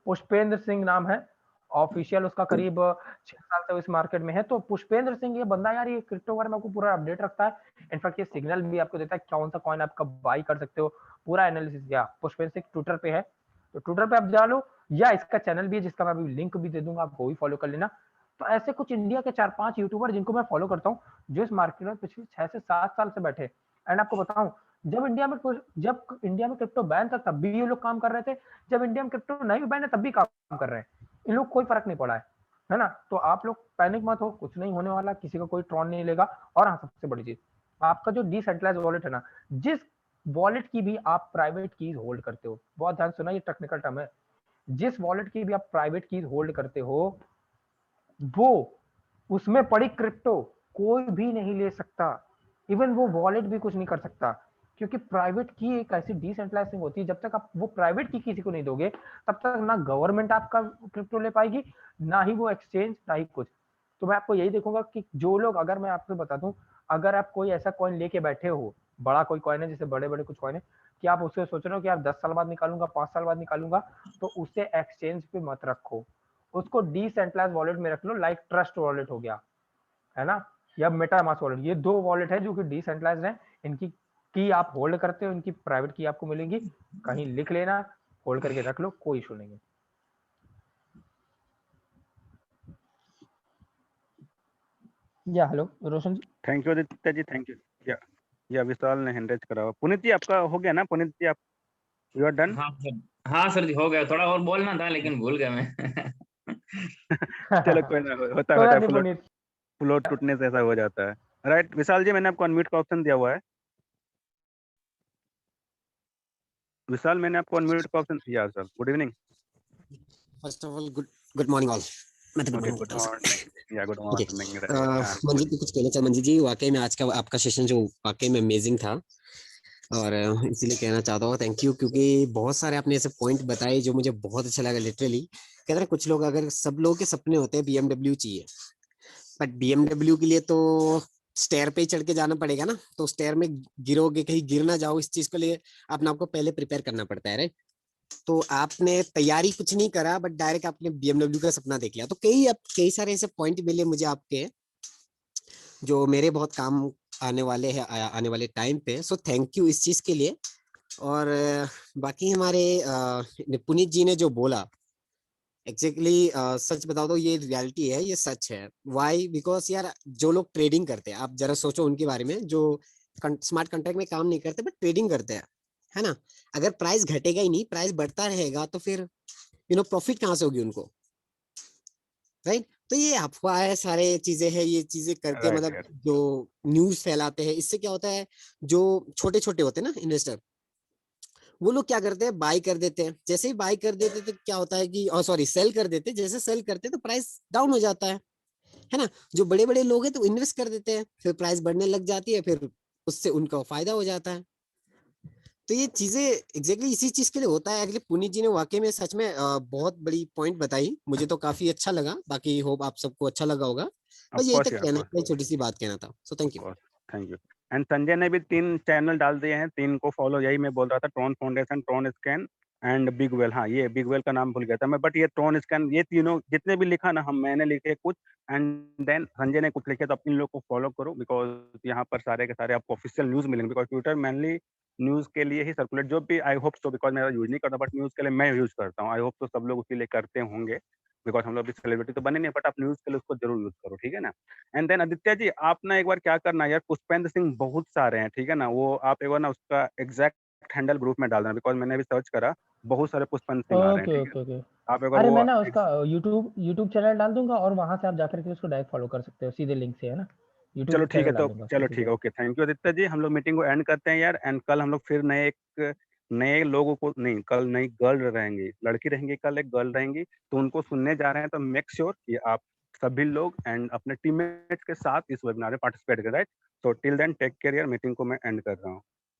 पुष्पेंद्र सिंह नाम है, ऑफिशियल उसका करीब 6 साल से इस मार्केट में है। तो पुष्पेंद्र सिंह ये बंदा यार, ये क्रिप्टो बारे में आपको पूरा अपडेट रखता है, इनफैक्ट ये सिग्नल भी आपको देता है कौन सा कॉइन आप कब बाई कर सकते हो, पूरा एनालिसिस किया। पुष्पेंद्र सिंह ट्विटर पे है, तो ट्विटर पे आप जा लो, या इसका चैनल भी है जिसका मैं अभी लिंक भी दे दूंगा, आप वो भी फॉलो कर लेना। तो ऐसे कुछ इंडिया के 4-5 यूट्यूबर जिनको मैं फॉलो करता हूँ, जो इस मार्केट में पिछले 6 से 7 साल से बैठे। एंड आपको बताऊं, जब इंडिया में क्रिप्टो बैन था तब भी ये लोग काम कर रहे थे, जब इंडिया में क्रिप्टो नहीं बैन है तब भी काम कर रहे हैं, इन लोग कोई फर्क नहीं पड़ा है ना। तो आप लोग पैनिक मत हो, कुछ नहीं होने वाला, किसी को कोई ट्रॉन नहीं लेगा। और हाँ, सबसे बड़ी चीज, आपका जो डिसेंट्रलाइज वॉलेट है ना, जिस वॉलेट की भी आप प्राइवेट कीज होल्ड करते हो, बहुत ध्यान सुना, ये टेक्निकल टर्म है, जिस वॉलेट की भी आप प्राइवेट कीज होल्ड करते हो, वो उसमें पड़ी क्रिप्टो कोई भी नहीं ले सकता, इवन वो वॉलेट भी कुछ नहीं कर सकता, क्योंकि प्राइवेट की एक ऐसी डिसेंट्रलाइज थिंग होती है, जब तक आप वो प्राइवेट की किसी को नहीं दोगे तब तक ना गवर्नमेंट आपका क्रिप्टो ले पाएगी, ना ही वो एक्सचेंज, ना ही कुछ। तो मैं आपको यही देखूंगा कि जो लोग, अगर मैं आपको बता दूं, अगर आप कोई ऐसा कॉइन लेके बैठे हो, बड़ा कोई कॉइन है, जैसे बड़े बड़े कुछ कॉइन है, कि आप उससे सोच रहे हो कि यार 10 साल बाद निकालूंगा, 5 साल बाद निकालूंगा, तो उसे एक्सचेंज पे मत रखो, उसको डिसेंट्रलाइज वॉलेट में रख लो, लाइक ट्रस्ट वॉलेट हो गया, है ना, या मेटामास्क वॉलेट। ये 2 वॉलेट है जो कि डिसेंट्रलाइज्ड है, इनकी की आप होल्ड करते हो, इनकी प्राइवेट की आपको मिलेगी, कहीं लिख लेना, होल्ड करके रख लो, कोई इशू नहीं है। Yeah hello Roshan ji.
Thank you Aditya ji, thank you. Yeah Vishal ने हैंड रेज करा हुआ। पुनीत जी आपका हो गया ना? पुनीत जी आप यू आर डन?
हाँ सर जी, हो गया, थोड़ा और बोलना था लेकिन भूल गया मैं।
चलो कोई ना, होता है, फ्लो टूटने से ऐसा हो जाता है। राइट विशाल जी, मैंने आपको अनम्यूट का ऑप्शन दिया हुआ है। विशाल, मैंने आपको अनम्यूट का ऑप्शन दिया sir. Good evening.
First of all good morning all. मैं तो गुड मॉर्निंग।
या गुड मॉर्निंग।
मंजीत जी कुछ कहना चाह, मंजीत जी वाकई में आज का आपका सेशन जो वाकई में अमेजिंग था, और इसीलिए कहना चाहता हूँ थैंक यू, क्योंकि बहुत सारे आपने ऐसे पॉइंट बताए जो मुझे बहुत अच्छा लगा। लिटरली कहते हैं कुछ लोग, अगर सब लोगों के सपने होते हैं BMW चाहिए, बट BMW के लिए तो स्टेयर पे ही चढ़ के जाना पड़ेगा ना, तो स्टेयर में गिरोगे, कहीं गिर ना जाओ, इस चीज के लिए अपने आपको पहले प्रिपेयर करना पड़ता है, राइट। तो आपने तैयारी कुछ नहीं करा, बट डायरेक्ट आपने BMW का सपना देख लिया। तो कई सारे ऐसे पॉइंट मिले मुझे आपके, जो मेरे बहुत काम आने वाले हैं आने वाले टाइम पे। सो थैंक यू इस चीज के लिए। और बाकी हमारे पुनीत जी ने जो बोला, एग्जैक्टली सच बताओ तो ये रियलिटी है, ये सच है। वाई? बिकॉज यार जो लोग ट्रेडिंग करते हैं, आप जरा सोचो उनके बारे में, जो स्मार्ट कॉन्ट्रैक्ट में काम नहीं करते बट ट्रेडिंग करते हैं, है ना। अगर प्राइस घटेगा ही नहीं, प्राइस बढ़ता रहेगा, तो फिर प्रॉफिट कहाँ से होगी उनको, राइट। तो ये अफवाह है, सारे चीजें हैं, ये चीजें करके मतलब जो न्यूज फैलाते हैं, इससे क्या होता है, जो छोटे छोटे होते हैं ना इन्वेस्टर, वो लोग क्या करते हैं, बाई कर देते हैं। जैसे ही बाई कर देते तो क्या होता है कि सॉरी सेल कर देते, जैसे सेल करते तो प्राइस डाउन हो जाता है ना। जो बड़े बड़े लोग हैं तो इन्वेस्ट कर देते हैं, फिर प्राइस बढ़ने लग जाती है, फिर उससे उनका फायदा हो जाता है। तो ये चीजें एग्जैक्टली इसी चीज के लिए होता है। अगले पुनीत जी ने वाकई में सच में बहुत बड़ी पॉइंट बताई, मुझे तो काफी अच्छा लगा। बाकी होप आप सबको अच्छा लगा होगा। बस यही तक कहना, छोटी सी बात कहना था। So thank you.
Thank you. And Sanjay ने भी 3 चैनल डाल दिए हैं, 3 को फॉलो, यही मैं बोल रहा था, Tron foundation, Tron scan and big well. हाँ, ये बिग वेल का नाम भूल गया था मैं, बट ये ट्रॉन स्कैन, ये तीनों जितने भी लिखा ना, मैंने लिखे कुछ एंड देन संजय ने कुछ लिखे, तो आप इन लोग को फॉलो करो, बिकॉज यहाँ पर सारे के सारे आपको ऑफिशियल न्यूज मिलेंगे। बिकॉज ट्विटर मेनली न्यूज के लिए ही सर्कुलेट, जो भी आई होप सो, बिकॉज मेरा यूज नहीं करता, बट न्यूज के लिए मैं यूज करता हूँ। आई होप तो सब लोग उसके लिए करते होंगे, बिकॉज हम लोग भी सेलिब्रिटी तो बने नहीं, बट आप न्यूज के लिए उसको जरूर यूज करो, ठीक है ना। एंड देन आदित्य जी, आप ना एक बार क्या करना यार, पुष्पेंद्र सिंह बहुत सारे हैं, ठीक है ना, वो आप एक बार ना उसका एग्जैक्ट हैंडल ग्रुप में डाल देना, बिकॉज मैंने भी सर्च करा, बहुत सारे पुष्पेंद्र सिंह आ रहे हैं, ठीक है। आप एक बार
अरे
वो
मैं ना उसका यूट्यूब चैनल डाल दूंगा, और वहां से आप जाकर के उसको डायरेक्ट फॉलो कर सकते हो, सीधे लिंक से, है ना।
चलो ठीक है, तो चलो ठीक है, ओके, थैंक यू आदित्य जी। हम लोग मीटिंग को एंड करते हैं यार, एंड कल हम लोग फिर नए लोगों को नहीं, कल नई गर्ल रहेंगी, लड़की रहेंगी, कल एक गर्ल रहेंगी, तो उनको सुनने जा रहे हैं। तो मेक श्योर कि आप सभी लोग एंड अपने टीममेट्स के साथ इस वेबिनार में पार्टिसिपेट करें, राइट। तो टिल देन टेक केयर यार, मीटिंग को मैं एंड कर रहा हूँ।